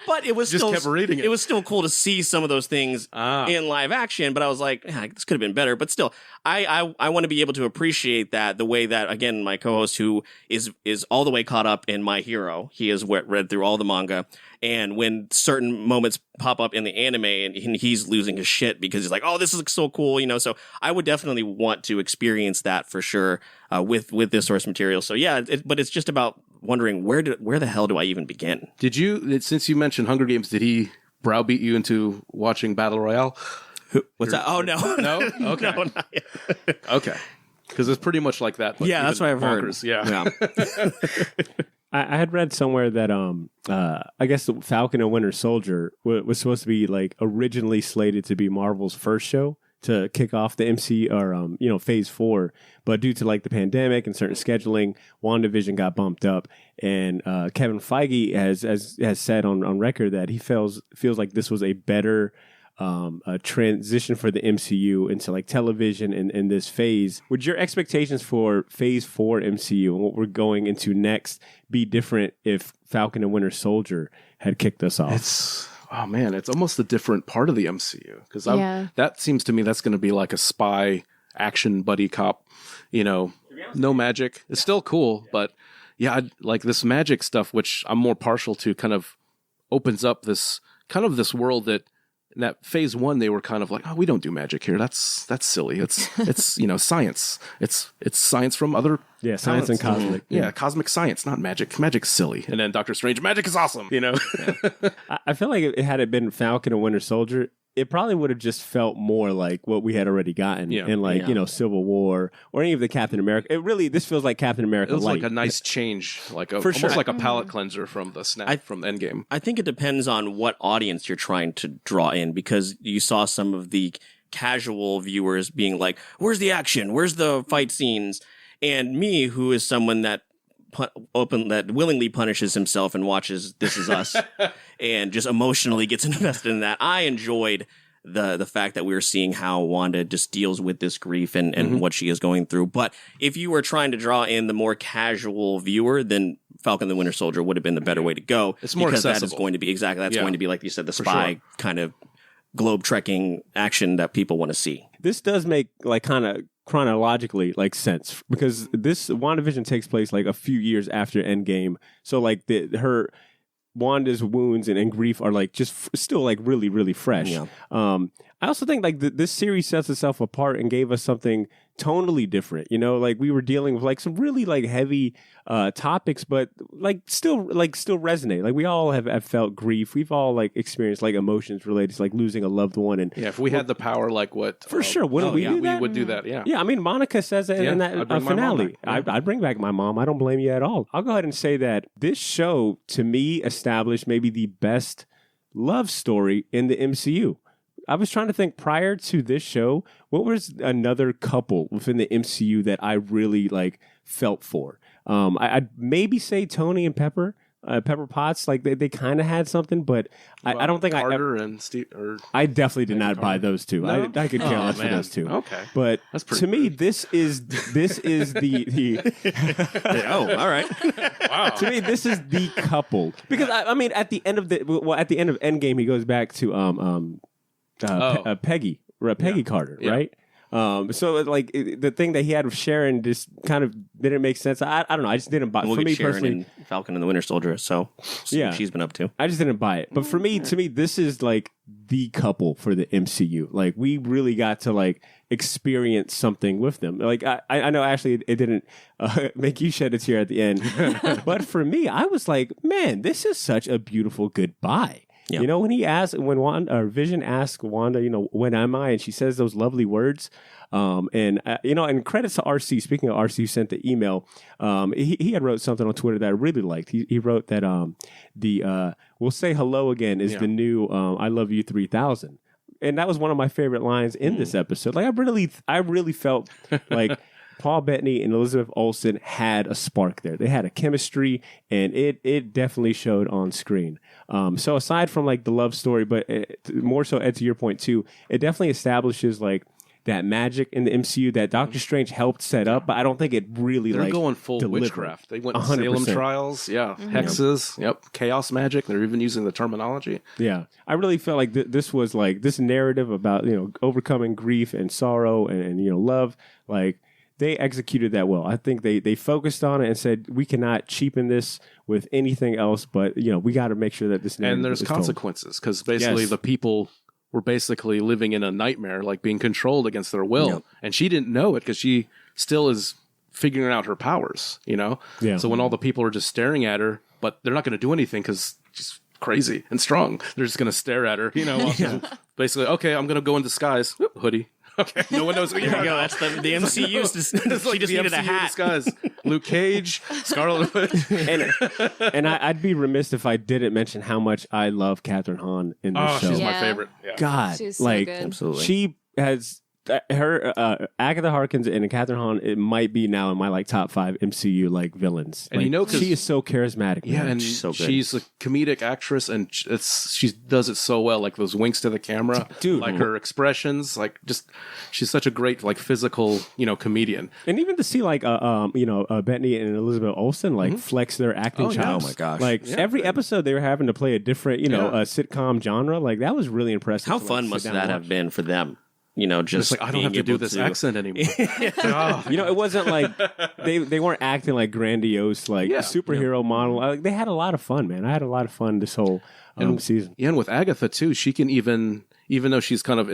But it was just kept reading it. It was still cool to see some of those things in live action. But I was like, this could have been better. But still, I want to be able to appreciate that the way that, again, my co-host who is all the way caught up in My Hero, he has read through all the manga. And when certain moments pop up in the anime and he's losing his shit because he's like, oh, this is so cool, So I would definitely want to experience that for sure with this source material. So yeah, but it's just about wondering where the hell do I even begin? Did you, since you mentioned Hunger Games, did he browbeat you into watching Battle Royale? What's that? Oh, no. No? Okay. No, not yet. Okay. Because it's pretty much like that. But yeah, that's what I've heard. Yeah. I had read somewhere that I guess the Falcon and Winter Soldier was supposed to be like originally slated to be Marvel's first show to kick off the MC or Phase 4, but due to like the pandemic and certain scheduling, WandaVision got bumped up, and Kevin Feige has said on record that he feels like this was a better a transition for the MCU into like television in this phase. Would your expectations for Phase 4 MCU and what we're going into next be different if Falcon and Winter Soldier had kicked us off? It's almost a different part of the MCU because that seems to me that's going to be like a spy action buddy cop, no magic. It's still cool, but yeah, like this magic stuff, which I'm more partial to, kind of opens up this world that in that Phase 1 they were kind of like, oh, we don't do magic here. That's silly. It's science. It's science from other science and cosmic. Yeah, cosmic science, not magic. Magic's silly. And then Doctor Strange, magic is awesome. I feel like had it been Falcon and Winter Soldier, it probably would have just felt more like what we had already gotten in Civil War or any of the Captain America. This feels like Captain America. It was light. like a nice change, almost like a palate cleanser from the snap from Endgame. I think it depends on what audience you're trying to draw in, because you saw some of the casual viewers being like, "Where's the action? Where's the fight scenes?" And me, who is someone that willingly punishes himself and watches This Is Us and just emotionally gets invested in that. I enjoyed the fact that we were seeing how Wanda just deals with this grief and what she is going through. But if you were trying to draw in the more casual viewer, then Falcon the Winter Soldier would have been the better way to go. It's more accessible. That is going to be going to be, like you said, the spy kind of globe trekking action that people want to see. This does make like kind of chronologically like sense, because this WandaVision takes place like a few years after Endgame, so like Wanda's wounds and grief are like just still like really, really fresh. I also think like this series sets itself apart and gave us something tonally different. Like we were dealing with like some really like heavy topics, but still resonate. Like we all have felt grief. We've all like experienced like emotions related to like losing a loved one. And if we had the power, like what for sure, wouldn't we do that? We would do that. Yeah. I mean, Monica says that in that finale. I'd bring back my mom. I don't blame you at all. I'll go ahead and say that this show to me established maybe the best love story in the MCU. I was trying to think prior to this show, what was another couple within the MCU that I really like felt for? I'd maybe say Tony and Pepper Potts. Like they kind of had something, but I don't think Carter and Steve. I definitely did not buy those two. No? I could care less for those two. Okay, but to me, good. this is the. All right. Wow. To me, this is the couple, because I mean, at the end of Endgame, he goes back to Peggy Carter, right? So like the thing that he had with Sharon just kind of didn't make sense. I don't know. I just didn't buy it. We'll for me Sharon personally, and Falcon and the Winter Soldier. So yeah, she's been up to. I just didn't buy it. But to me, this is like the couple for the MCU. Like, we really got to like experience something with them. Like, I know Ashley, it didn't make you shed a tear at the end, but for me, I was like, man, this is such a beautiful goodbye. Yep. You know, when Vision asks Wanda, you know, when am I? And she says those lovely words. And credits to RC. Speaking of RC, sent the email. He had wrote something on Twitter that I really liked. He wrote that "We'll say hello again" is the new "I love you 3000," and that was one of my favorite lines in this episode. Like, I really felt like Paul Bettany and Elizabeth Olsen had a spark there. They had a chemistry, and it definitely showed on screen. So aside from like the love story, but more so, Ed, to your point too, it definitely establishes like that magic in the MCU that Doctor Strange helped set up, but I don't think it really They're going full delivered. witchcraft. They went 100%. Salem trials, hexes, chaos magic. They're even using the terminology. Yeah, I really felt like this was like this narrative about, you know, overcoming grief and sorrow and you know, love. Like, they executed that well. I think they focused on it and said, we cannot cheapen this with anything else, but you know, we got to make sure that this narrative and there's is consequences, because basically the people were basically living in a nightmare, like being controlled against their will. Yep. And she didn't know it because she still is figuring out her powers, you know? Yeah. So when all the people are just staring at her, but they're not going to do anything because she's crazy and strong. They're just going to stare at her, you know? Basically, okay, I'm going to go in disguise. Whoop, hoodie. Okay, no one knows what you're There you go. That's the MCU's. She just needed a hat. Disguise. Luke Cage, Scarlet Witch. and I'd be remiss if I didn't mention how much I love Catherine Hahn in this show. She's my favorite. Yeah. God, she's so like, good. Absolutely. She has her Agatha Harkins and Catherine Hahn. It might be now in my like top 5 MCU like villains. And like, you know, she is so charismatic. Yeah, man. and she's so good. She's a comedic actress, and she does it so well. Like those winks to the camera, dude. Like her expressions, like just she's such a great like physical, you know, comedian. And even to see like Bettany and Elizabeth Olsen like flex their acting chops. Oh my gosh! Like every episode they were having to play a different, you know, sitcom genre. Like that was really impressive. How to, fun like, must sit that down and have watch. been for them? You know, just Like, I don't have to do this accent anymore. You know, it wasn't like they weren't acting like grandiose like superhero model. Like, they had a lot of fun, man. I had a lot of fun this whole season. Yeah, and with Agatha too, she can even though she's kind of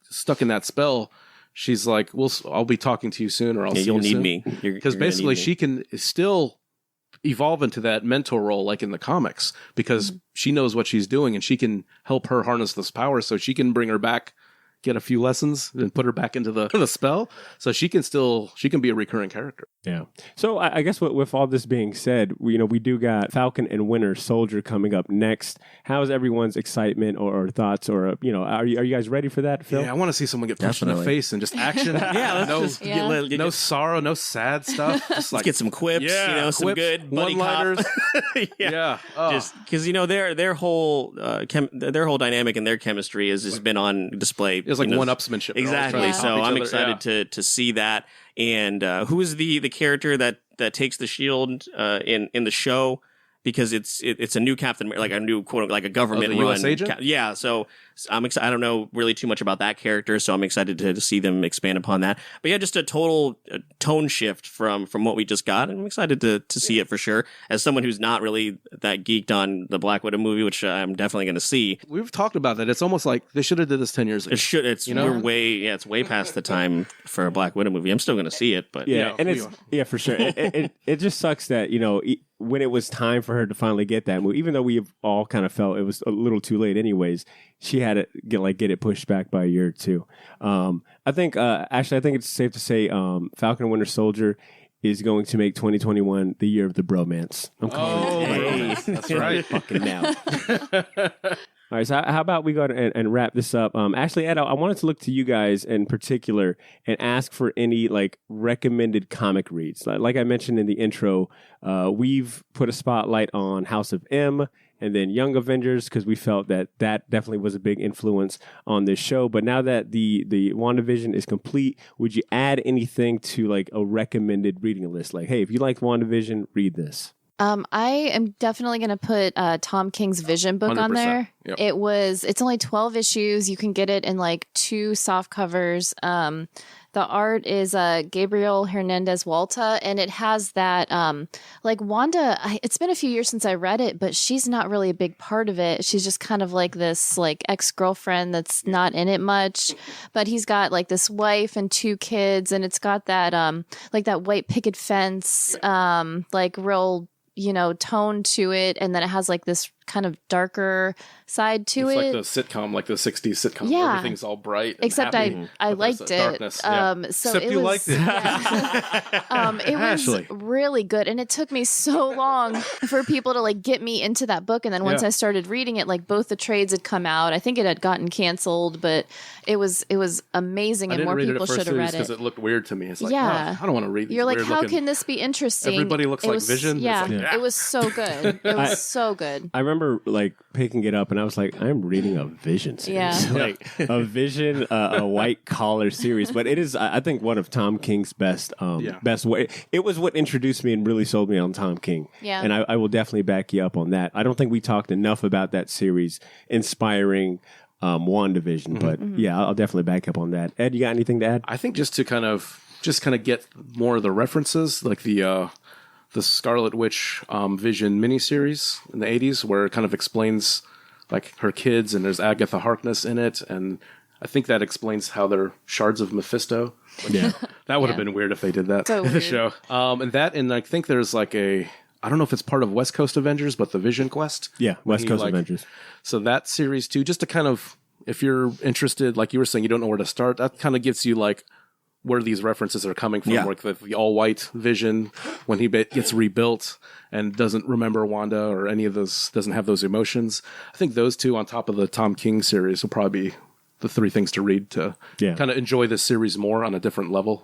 stuck in that spell, she's like, I'll be talking to you soon, or you'll need soon. me. Because basically she can still evolve into that mentor role like in the comics, because she knows what she's doing and she can help her harness this power, so she can bring her back, get a few lessons, and put her back into the spell, so she can be a recurring character. Yeah. So I guess with all this being said, we do got Falcon and Winter Soldier coming up next. How's everyone's excitement or thoughts, or are you guys ready for that, Phil? Yeah, I want to see someone get punched in the face and just action. No sorrow, no sad stuff. Just Let's get some quips, some good buddy one-liners. Just because their whole dynamic and their chemistry has been on display. It's like one-upsmanship. Exactly. So I'm excited to see that. And who is the character that takes the shield in the show? Because it's a new Captain America, like a new quote, like a government run. US agent? Yeah. So I'm excited. I don't know really too much about that character, so I'm excited to see them expand upon that. But yeah, just a total tone shift from what we just got, and I'm excited to see it for sure. As someone who's not really that geeked on the Black Widow movie, which I'm definitely going to see. We've talked about that. It's almost like they should have did this 10 years ago. It's way past the time for a Black Widow movie. I'm still going to see it, but for sure. It just sucks that when it was time for her to finally get that movie, even though we've all kind of felt it was a little too late anyways, she had to get it pushed back by a year or two. I think it's safe to say Falcon and Winter Soldier is going to make 2021 the year of the bromance. I'm calling it. That's right. Fucking now. All right, so how about we go ahead and wrap this up? Actually, Ed, I wanted to look to you guys in particular and ask for any recommended comic reads. Like I mentioned in the intro, we've put a spotlight on House of M and then Young Avengers, because we felt that definitely was a big influence on this show. But now that the WandaVision is complete, would you add anything to a recommended reading list? Like, hey, if you like WandaVision, read this. I am definitely going to put Tom King's Vision book on there. Yep. It's only 12 issues. You can get it in 2 soft covers. The art is Gabriel Hernandez Walta, and it has that like Wanda. It's been a few years since I read it, but she's not really a big part of it. She's just kind of like this like ex-girlfriend that's not in it much. But he's got like this wife and 2 kids, and it's got that like that white picket fence, like real tone to it, and then it has like this kind of darker side to it's it. like the sitcom, like the 60s sitcom. Yeah. Everything's all bright. And Except happy, I liked it. Darkness. So Except it you was, liked it. Yeah. It was really good, and it took me so long for people to like get me into that book. And then once I started reading it, like both the trades had come out. I think it had gotten canceled, but it was amazing, and more people should have read it because it looked weird to me. It's like, yeah, I don't want to read these. You're like, weird how looking... can this be interesting? Everybody looks like Vision. Yeah, like, it was so good. It was so good. I remember like picking it up and I was like, I'm reading a Vision series. Yeah. Like a Vision, a white collar series. But it is, I think, one of Tom King's best way. It was what introduced me and really sold me on Tom King. Yeah. And I will definitely back you up on that. I don't think we talked enough about that series inspiring WandaVision. But yeah, I'll definitely back up on that. Ed, you got anything to add? I think just to kind of get more of the references, like the Scarlet Witch Vision miniseries in the 80s, where it kind of explains like her kids, and there's Agatha Harkness in it, and I think that explains how they're shards of Mephisto. Yeah, that would have been weird if they did that so in the show. And I think there's like I don't know if it's part of West Coast Avengers, but the Vision Quest. Yeah, West Coast Avengers. So that series too, just to kind of, if you're interested, like you were saying, you don't know where to start, that kind of gives you like where these references are coming from, like the all-white Vision when he gets rebuilt and doesn't remember Wanda or any of those, doesn't have those emotions. I think those two on top of the Tom King series will probably be the 3 things to read to kind of enjoy this series more on a different level,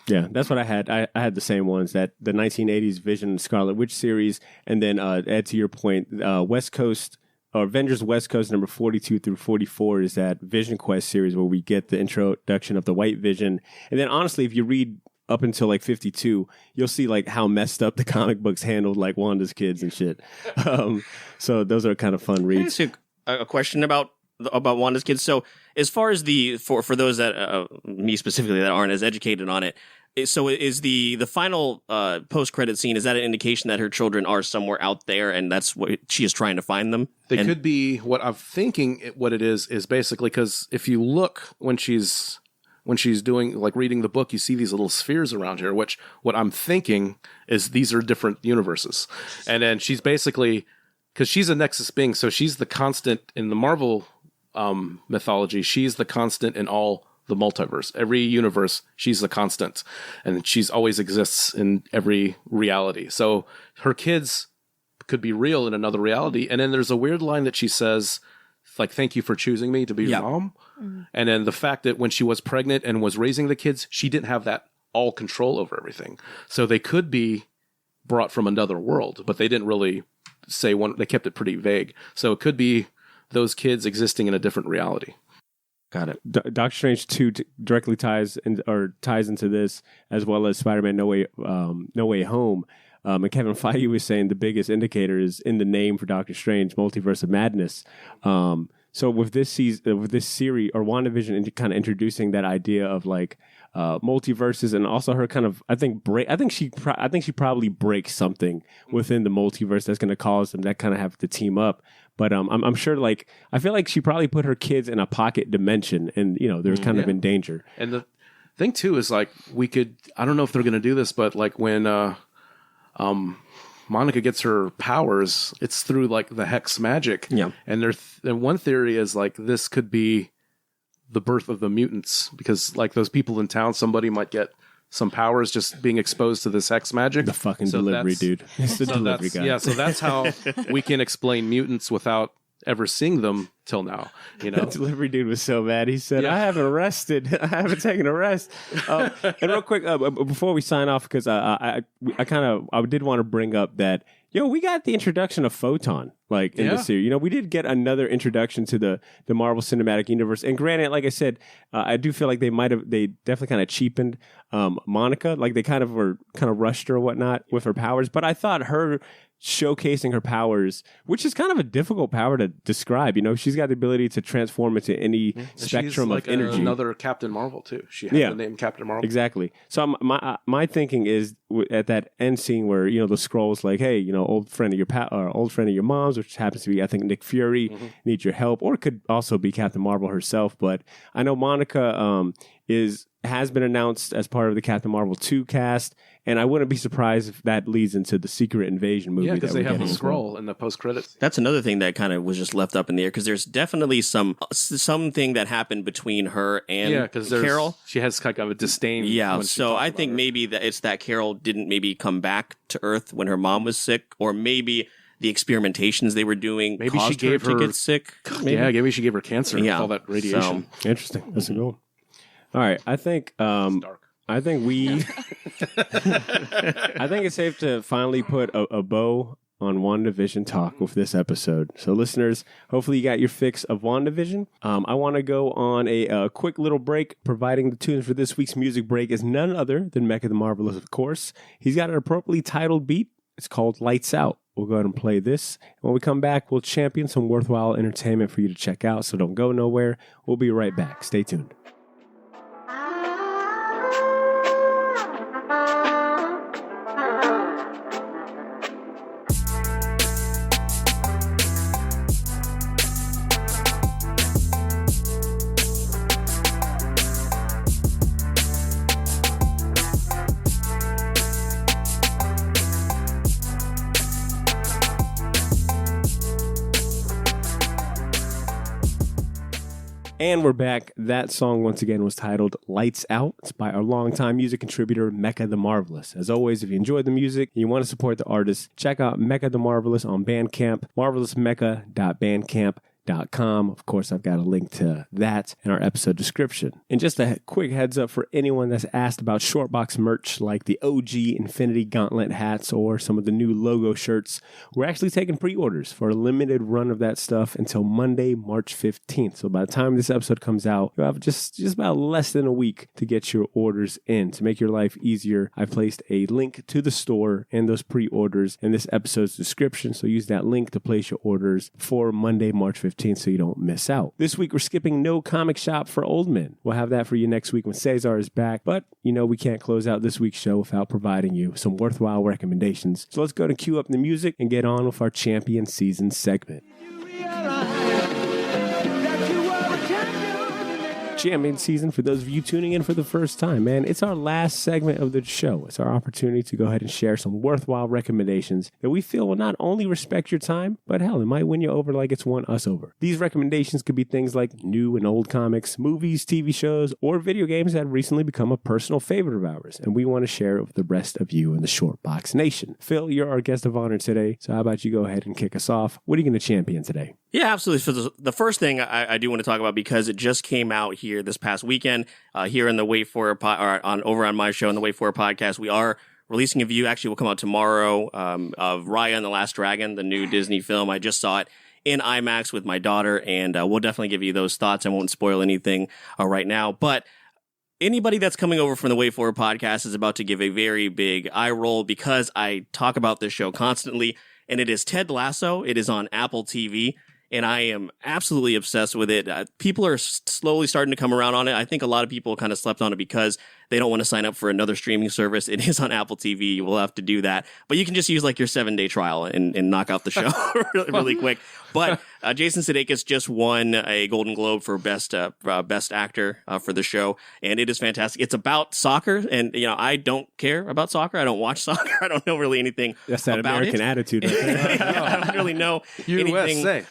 Yeah, that's what I had. I had the same ones, that the 1980s Vision Scarlet Witch series, and then Ed, to your point, West Coast, or Avengers West Coast number 42 through 44 is that Vision Quest series where we get the introduction of the White Vision. And then honestly, if you read up until like 52, you'll see like how messed up the comic books handled like Wanda's kids and shit. So those are kind of fun reads. Can I ask you a question about Wanda's kids? So as far as for those that me specifically that aren't as educated on it, so is the final post-credit scene, is that an indication that her children are somewhere out there and that's what she is trying to find them? They could be, what I'm thinking what it is basically, because if you look when she's doing, like reading the book, you see these little spheres around here, which what I'm thinking is these are different universes. And then she's basically, because she's a Nexus being, so she's the constant in the Marvel mythology, she's the constant in all the multiverse. Every universe, she's the constant. And she's always exists in every reality. So her kids could be real in another reality. And then there's a weird line that she says, like, thank you for choosing me to be your mom. Mm-hmm. And then the fact that when she was pregnant and was raising the kids, she didn't have that all control over everything. So they could be brought from another world, but they didn't really say one. They kept it pretty vague. So it could be those kids existing in a different reality. Got it. Doctor Strange 2 directly ties into this, as well as Spider-Man No Way Home. And Kevin Feige was saying the biggest indicator is in the name for Doctor Strange, Multiverse of Madness. So with this season, with this series, or WandaVision, kind of introducing that idea of like multiverses, and also her kind of, I think she probably breaks something within the multiverse that's going to cause them that kind of have to team up. But I'm sure, like, I feel like she probably put her kids in a pocket dimension, and they're kind of in danger. And the thing too is like I don't know if they're going to do this, but like when Monica gets her powers, it's through like the hex magic. Yeah. And one theory is like this could be the birth of the mutants, because like those people in town, somebody might get some powers just being exposed to this hex magic. The fucking delivery dude. It's the delivery guy. Yeah, so that's how we can explain mutants without ever seeing them till now. The delivery dude was so mad. He said, I haven't taken a rest. And real quick, before we sign off, because I did want to bring up that, we got the introduction of Photon, like, in the series. We did get another introduction to the Marvel Cinematic Universe. And granted, like I said, I do feel like they definitely kind of cheapened Monica. Like, they kind of rushed her or whatnot with her powers. But I thought showcasing her powers, which is kind of a difficult power to describe. You know, she's got the ability to transform into any spectrum like of energy. Another Captain Marvel too. She had the name Captain Marvel. Exactly. So my thinking is at that end scene where, you know, the Skrulls like, hey, you know, old friend of your mom's, which happens to be, I think, Nick Fury, needs your help, or it could also be Captain Marvel herself. But I know Monica has been announced as part of the Captain Marvel 2 cast, and I wouldn't be surprised if that leads into the Secret Invasion movie. Yeah, because they have a getting scroll in the post credits. That's another thing that kind of was just left up in the air, because there's definitely something that happened between her and Carol. She has kind of a disdain. Yeah, so I think maybe that it's that Carol didn't maybe come back to Earth when her mom was sick, or maybe the experimentations they were doing caused she gave her to get sick. Maybe she gave her cancer with all that radiation. So, interesting. That's a good one. All right, I think I think it's safe to finally put a bow on WandaVision talk with this episode. So listeners, hopefully you got your fix of WandaVision. I want to go on a quick little break. Providing the tunes for this week's music break is none other than Mecha the Marvelous, of course. He's got an appropriately titled beat. It's called Lights Out. We'll go ahead and play this. When we come back, we'll champion some worthwhile entertainment for you to check out, so don't go nowhere. We'll be right back. Stay tuned. And we're back. That song, once again, was titled Lights Out. It's by our longtime music contributor, Mecha the Marvelous. As always, if you enjoyed the music and you want to support the artist, check out Mecha the Marvelous on Bandcamp, marvelousmecha.bandcamp.com. Of course, I've got a link to that in our episode description. And just a quick heads up for anyone that's asked about Shortbox merch like the OG Infinity Gauntlet hats or some of the new logo shirts, we're actually taking pre-orders for a limited run of that stuff until Monday, March 15th. So by the time this episode comes out, you'll have just about less than a week to get your orders in. To make your life easier, I've placed a link to the store and those pre-orders in this episode's description. So use that link to place your orders for Monday, March 15th. So you don't miss out. This week, we're skipping No Comic Shop for Old Men. We'll have that for you next week when Cesar is back. But, you know, we can't close out this week's show without providing you some worthwhile recommendations. So let's go and cue up the music and get on with our Champion Season segment. Champion Season, for those of you tuning in for the first time, man, it's our last segment of the show. It's our opportunity to go ahead and share some worthwhile recommendations that we feel will not only respect your time, but hell, it might win you over like it's won us over. These recommendations could be things like new and old comics, movies, TV shows, or video games that have recently become a personal favorite of ours, and we want to share it with the rest of you in the Shortbox Nation. Phil, you're our guest of honor today, so how about you go ahead and kick us off? What are you going to champion today? Yeah, absolutely. So the first thing I do want to talk about, because it just came out here this past weekend, here in the Wait For It over on my show in the Wait For It podcast, we are releasing a review. Actually, will come out tomorrow of Raya and the Last Dragon, the new Disney film. I just saw it in IMAX with my daughter, and we'll definitely give you those thoughts. I won't spoil anything right now, but anybody that's coming over from the Wait For It podcast is about to give a very big eye roll, because I talk about this show constantly, and it is Ted Lasso. It is on Apple TV. And I am absolutely obsessed with it. People are slowly starting to come around on it. I think a lot of people kind of slept on it because they don't want to sign up for another streaming service. It is on Apple TV. You will have to do that. But you can just use like your 7-day trial and knock out the show really quick. But Jason Sudeikis just won a Golden Globe for best actor for the show, and it is fantastic. It's about soccer, and you know I don't care about soccer. I don't watch soccer. I don't know really anything. That's that about American attitude. Right there. I don't really know anything. USA.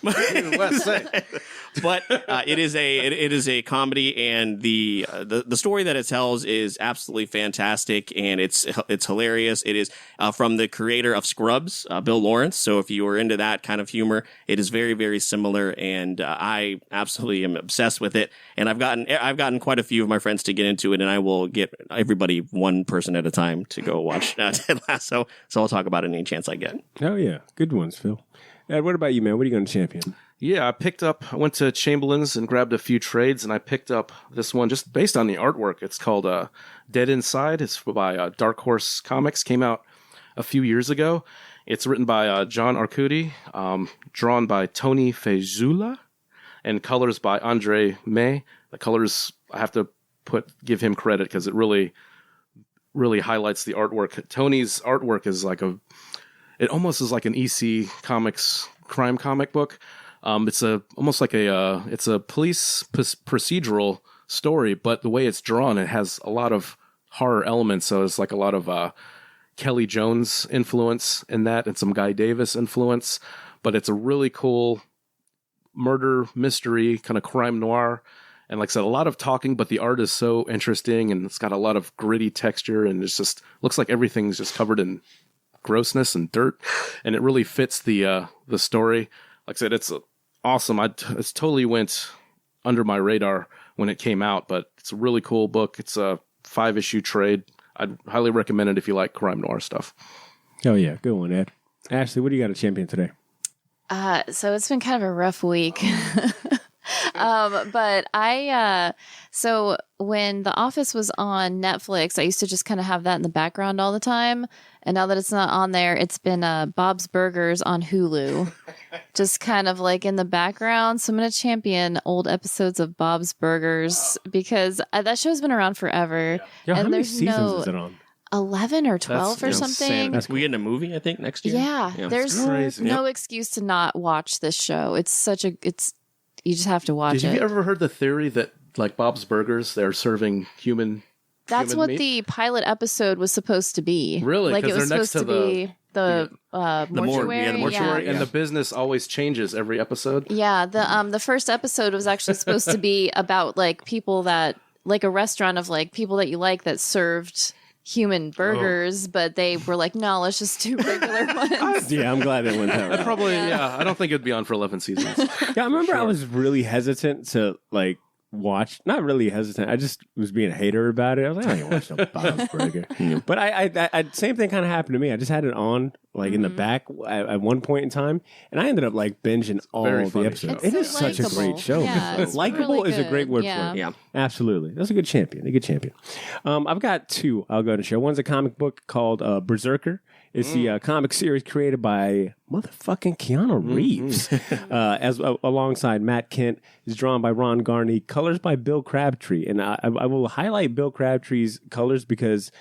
But it is a comedy, and the story that it tells is absolutely fantastic, and it's hilarious. It is from the creator of Scrubs, Bill Lawrence. So if you are into that kind of humor, it is very, very similar, and I absolutely am obsessed with it. And I've gotten quite a few of my friends to get into it, and I will get everybody one person at a time to go watch Ted Lasso. So I'll talk about it any chance I get. Oh yeah, good ones, Phil. Ed, what about you, man? What are you going to champion? Yeah, I went to Chamberlain's and grabbed a few trades, and I picked up this one just based on the artwork. It's called Dead Inside. It's by Dark Horse Comics. Came out a few years ago. It's written by John Arcudi, drawn by Tony Fejzula, and colors by Andre May. The colors, I have to give him credit because it really highlights the artwork. Tony's artwork is it almost is like an EC Comics crime comic book. It's almost like it's a police procedural story, but the way it's drawn, it has a lot of horror elements. So it's like a lot of Kelly Jones influence in that, and some Guy Davis influence. But it's a really cool murder mystery, kind of crime noir. And like I said, a lot of talking, but the art is so interesting, and it's got a lot of gritty texture, and it's just looks like everything's just covered in grossness and dirt, and it really fits the story. Like I said, it's awesome. It totally went under my radar when it came out, but it's a really cool book. It's a 5-issue trade. I'd highly recommend it if you like crime noir stuff. Oh yeah, good one, Ed. Ashley, what do you got to champion today? So it's been kind of a rough week. But so when The Office was on Netflix, I used to just kind of have that in the background all the time. And now that it's not on there, it's been Bob's Burgers on Hulu, just kind of like in the background. So I'm going to champion old episodes of Bob's Burgers because that show's been around forever. Yeah, and how many seasons is it on? 11 or 12 or something. We get a movie, I think, next year. Yeah, there's no excuse to not watch this show. You just have to watch it. Did you ever heard the theory that like Bob's Burgers, they're serving human? That's what the pilot episode was supposed to be. Really? Like it was supposed to be the mortuary. The mortuary. And the business always changes every episode. Yeah. The first episode was actually supposed to be about like people that like a restaurant of like people that you like that served human burgers, but they were like, no, let's just do regular ones. Yeah, I'm glad it went that way. Probably, I don't think it'd be on for 11 seasons. Yeah, I remember I was really hesitant to like watch. Not really hesitant. I just was being a hater about it. I was like, I ain't watching no Bob's Burger. But I same thing kind of happened to me. I just had it on like in the back at one point in time, and I ended up like binging all the episodes. It is such a great show. Yeah, likable really is a great word for it. Yeah. Absolutely. That's a good champion. I've got two I'll go to share. One's a comic book called Berserker. It's the comic series created by motherfucking Keanu Reeves, alongside Matt Kent. It's drawn by Ron Garney, colors by Bill Crabtree. And I will highlight Bill Crabtree's colors because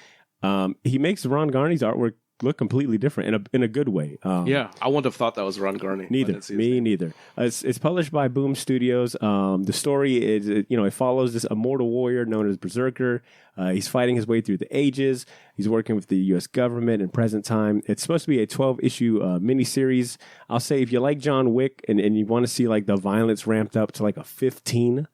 he makes Ron Garney's artwork look completely different in a good way. I wouldn't have thought that was Ron Garney. Neither. It's published by Boom Studios. The story is, it follows this immortal warrior known as Berserker. He's fighting his way through the ages. He's working with the U.S. government in present time. It's supposed to be a 12-issue miniseries. I'll say if you like John Wick and you want to see like the violence ramped up to like a 15,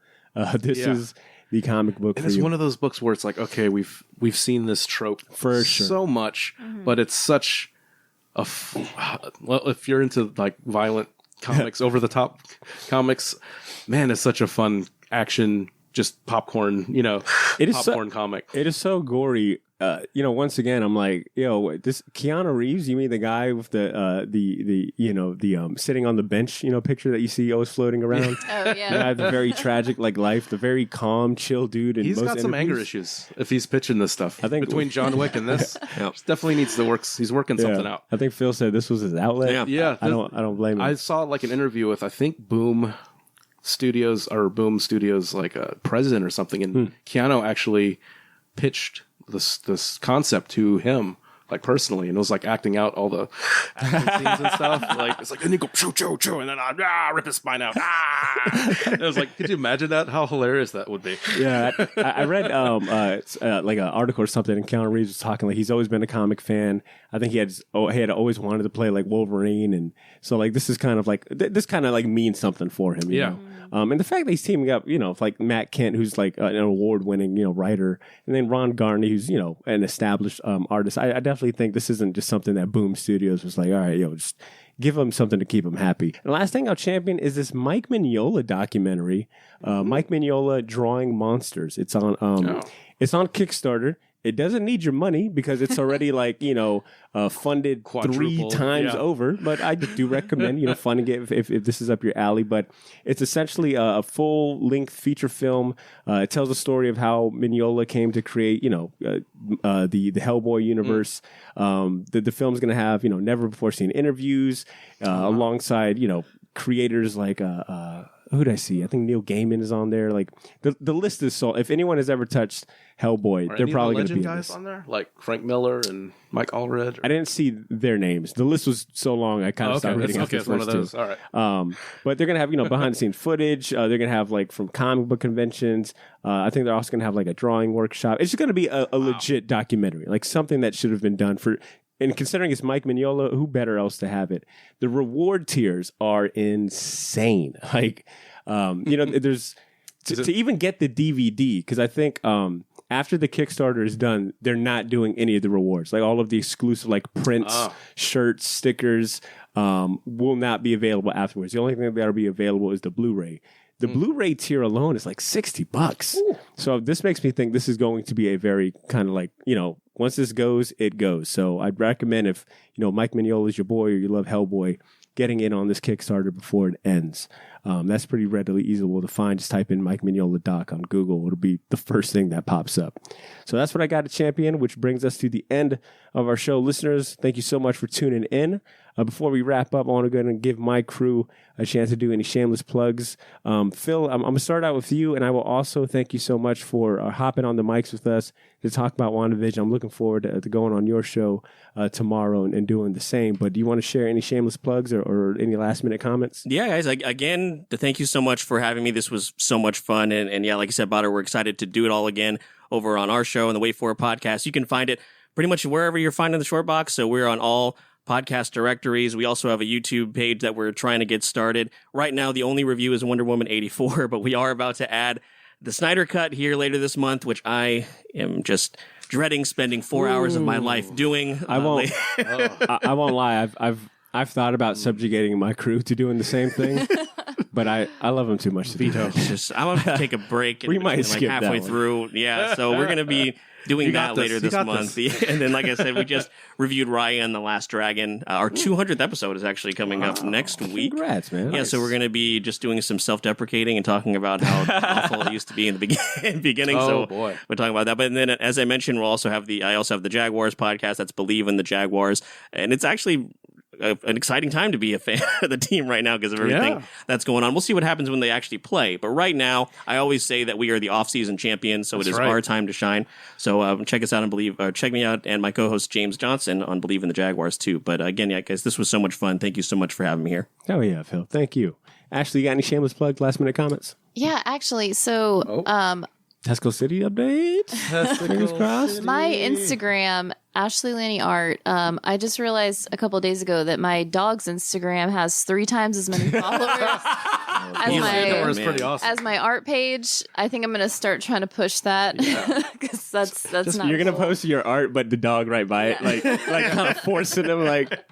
this is the comic book. And it's one of those books where it's like, okay, we've seen this trope for sure so much, but it's such a well, if you're into like violent comics, over the top comics, man, it's such a fun action, just popcorn, popcorn comic. It is so gory. Once again, I'm like, this Keanu Reeves. You mean the guy with the sitting on the bench, picture that you see always floating around? Oh yeah, the very tragic life, the very calm, chill dude. In He's most got some interviews. anger issues if he's pitching this stuff. I think between John Wick and this, definitely needs to work. He's working something out. I think Phil said this was his outlet. Yeah. I don't blame him. I saw like an interview with I think Boom Studios like a president or something, and Keanu actually pitched this concept to him, like personally, and it was like acting out all the action scenes and stuff. Like it's like, and you go choo, and then rip his spine out. And it was like, could you imagine that? How hilarious that would be. Yeah, I read like an article or something, and Keanu Reeves was talking like he's always been a comic fan. I think he had always wanted to play like Wolverine, and so like this is kind of like this kind of like means something for him. You know? And the fact that he's teaming up, with like Matt Kent, who's like an award-winning, writer, and then Ron Garney, who's an established artist. I definitely think this isn't just something that Boom Studios was like, all right, just give him something to keep him happy. And the last thing I'll champion is this Mike Mignola documentary. Mike Mignola Drawing Monsters. It's on Kickstarter. It doesn't need your money because it's already funded Quadrupled, 3 times over. But I do recommend funding it if this is up your alley. But it's essentially a full length feature film. It tells the story of how Mignola came to create the Hellboy universe. The film's going to have never before seen interviews alongside creators like who did I see? I think Neil Gaiman is on there. Like the list is so. If anyone has ever touched Hellboy, they're probably going to be guys on there, like Frank Miller and Mike Allred. I didn't see their names. The list was so long, I kind of stopped reading. Okay, it's one of those. All right. But they're going to have behind the scenes footage. They're going to have from comic book conventions. I think they're also going to have a drawing workshop. It's just going to be a legit documentary, something that should have been done for. And considering it's Mike Mignola, who better else to have it? The reward tiers are insane. There's to even get the DVD, because I think after the Kickstarter is done, they're not doing any of the rewards. All of the exclusive prints, shirts, stickers will not be available afterwards. The only thing that'll be available is the Blu-ray. The Blu-ray tier alone is $60. Ooh. So this makes me think this is going to be a very kind of once this goes, it goes. So I'd recommend if, Mike Mignola is your boy or you love Hellboy, getting in on this Kickstarter before it ends. That's pretty readily easily to find. Just type in Mike Mignola doc on Google. It'll be the first thing that pops up. So that's what I got to champion, which brings us to the end of our show. Listeners, thank you so much for tuning in. Before we wrap up, I want to go ahead and give my crew a chance to do any shameless plugs. Phil, I'm going to start out with you, and I will also thank you so much for hopping on the mics with us to talk about WandaVision. I'm looking forward to going on your show tomorrow and doing the same. But do you want to share any shameless plugs or any last-minute comments? Yeah, guys, again, thank you so much for having me. This was so much fun. And yeah, like I said, Bader, we're excited to do it all again over on our show and the Wait For It podcast. You can find it pretty much wherever you're finding the Short Box. So we're on all podcast directories. We also have a YouTube page that we're trying to get started. Right now, the only review is Wonder Woman 84, but we are about to add the Snyder Cut here later this month, which I am just dreading spending 4 hours of my life doing. I won't. I won't lie. I've thought about subjugating my crew to doing the same thing, but I love them too much to veto. I'm gonna take a break. We might skip halfway through. Yeah, so we're gonna be doing that later this month. And then, like I said, we just reviewed Raya and the Last Dragon. Our 200th episode is actually coming up next week. Congrats, man. Yeah, so we're going to be just doing some self-deprecating and talking about how awful it used to be in the beginning. Oh, boy. We're talking about that. But then, as I mentioned, I also have the Jaguars podcast. That's Believe in the Jaguars. And it's actually an exciting time to be a fan of the team right now because of everything that's going on. We'll see what happens when they actually play. But right now, I always say that we are the off-season champions, so it is our time to shine. So check us out and check me out and my co-host James Johnson on Believe in the Jaguars too. But again, yeah, guys, this was so much fun. Thank you so much for having me here. Oh yeah, Phil. Thank you. Ashley, you got any shameless plugs, last minute comments? Yeah, actually, so Tesco City update. Fingers crossed. My Instagram, Ashley Lanny Art. I just realized a couple of days ago that my dog's Instagram has 3 times as many followers as my art page. I think I'm going to start trying to push that because that's not. You're going to cool. post your art, but the dog right by it, like kind of forcing him, like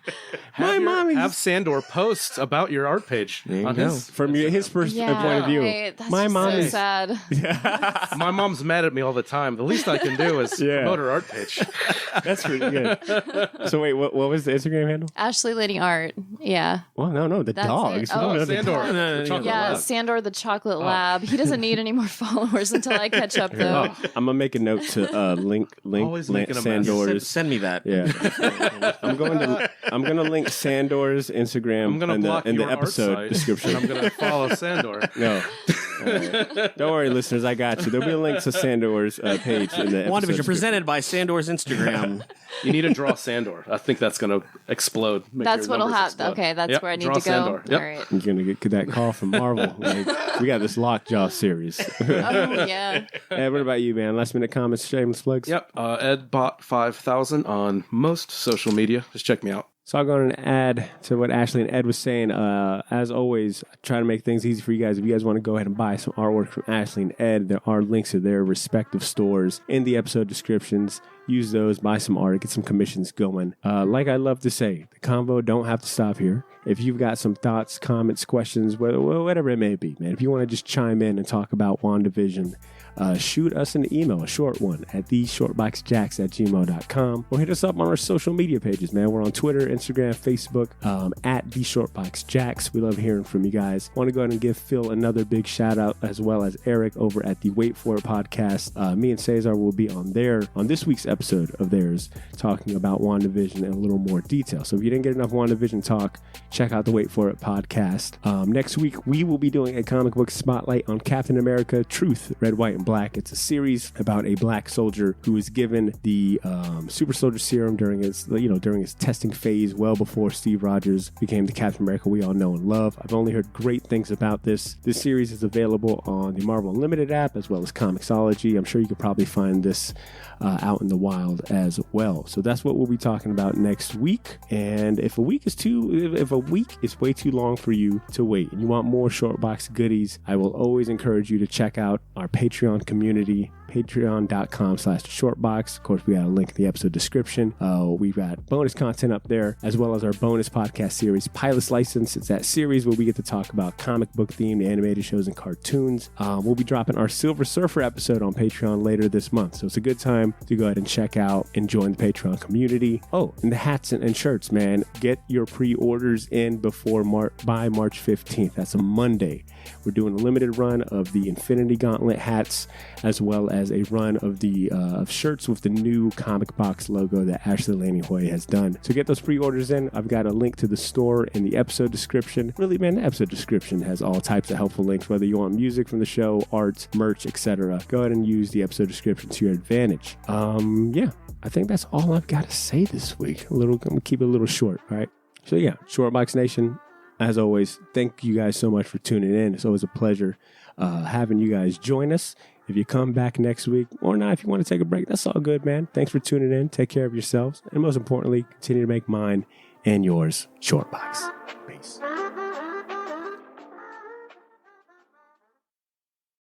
my mommy. Have Sandor post about your art page on his from his point of view. Right. That's my mom so is sad. My mom's mad at me all the time. The least I can do is promote her art page. That's pretty good. So wait, what was the Instagram handle? Ashley Lanny Art. Yeah. Well, no, the dog. Sandor. Yeah, Sandor the Chocolate Lab. He doesn't need any more followers until I catch up, though. I'm gonna make a note to link Sandor's. Send me that. Yeah, I'm gonna link Sandor's Instagram in the episode description. I'm gonna follow Sandor. No. Don't worry, listeners. I got you. There'll be a link to Sandor's page in the episode. WandaVision presented by Sandor's Instagram. You need to draw Sandor. I think that's going to explode. That's what'll happen. Okay, that's where I need to go. Sandor. Yep. All right. You're going to get that call from Marvel. We got this Lockjaw series. Oh, yeah. Ed, what about you, man? Last minute comments, shameless plugs? Yep. Ed.315 on most social media. Just check me out. So I'll go and add to what Ashley and Ed was saying. As always, I try to make things easy for you guys. If you guys want to go ahead and buy some artwork from Ashley and Ed, there are links to their respective stores in the episode descriptions. use those, buy some art, get some commissions going. Like I love to say, the convo don't have to stop here. If you've got some thoughts, comments, questions, whatever it may be, man, if you want to just chime in and talk about WandaVision, shoot us an email, a short one, at theshortboxjacks@gmail.com, or hit us up on our social media pages, man. We're on Twitter, Instagram, Facebook, at theshortboxjacks. We love hearing from you guys. Want to go ahead and give Phil another big shout out, as well as Eric over at the Wait For It podcast. Me and Cesar will be on this week's episode of theirs, talking about WandaVision in a little more detail. So if you didn't get enough WandaVision talk, check out the Wait For It podcast. Next week, we will be doing a comic book spotlight on Captain America Truth, Red, White, and Black. It's a series about a black soldier who was given the super soldier serum during his testing phase, well before Steve Rogers became the Captain America we all know and love. I've only heard great things about this. This series is available on the Marvel Unlimited app as well as Comixology. I'm sure you could probably find this out in the wild as well. So that's what we'll be talking about next week. And if a week is way too long for you to wait and you want more short box goodies, I will always encourage you to check out our Patreon community, patreon.com/shortbox. Of course, we got a link in the episode description. We've got bonus content up there, as well as our bonus podcast series, Pilot's License. It's that series where we get to talk about comic book themed animated shows and cartoons. We'll be dropping our Silver Surfer episode on Patreon later this month. So it's a good time to go ahead and check out and join the Patreon community. Oh, and the hats and shirts, man. Get your pre-orders in by March 15th. That's a Monday. We're doing a limited run of the Infinity Gauntlet hats, as well as a run of the shirts with the new comic box logo that Ashley Laney Hoy has done. So get those pre-orders in. I've got a link to the store in the episode description. Really, man, the episode description has all types of helpful links, whether you want music from the show, art, merch, etc. Go ahead and use the episode description to your advantage. Yeah, I think that's all I've got to say this week. I'm gonna keep it a little short, all right? So yeah, Shortbox Nation, as always, thank you guys so much for tuning in. It's always a pleasure having you guys join us. If you come back next week or not, if you want to take a break, that's all good, man. Thanks for tuning in. Take care of yourselves. And most importantly, continue to make mine and yours Shortbox. Peace.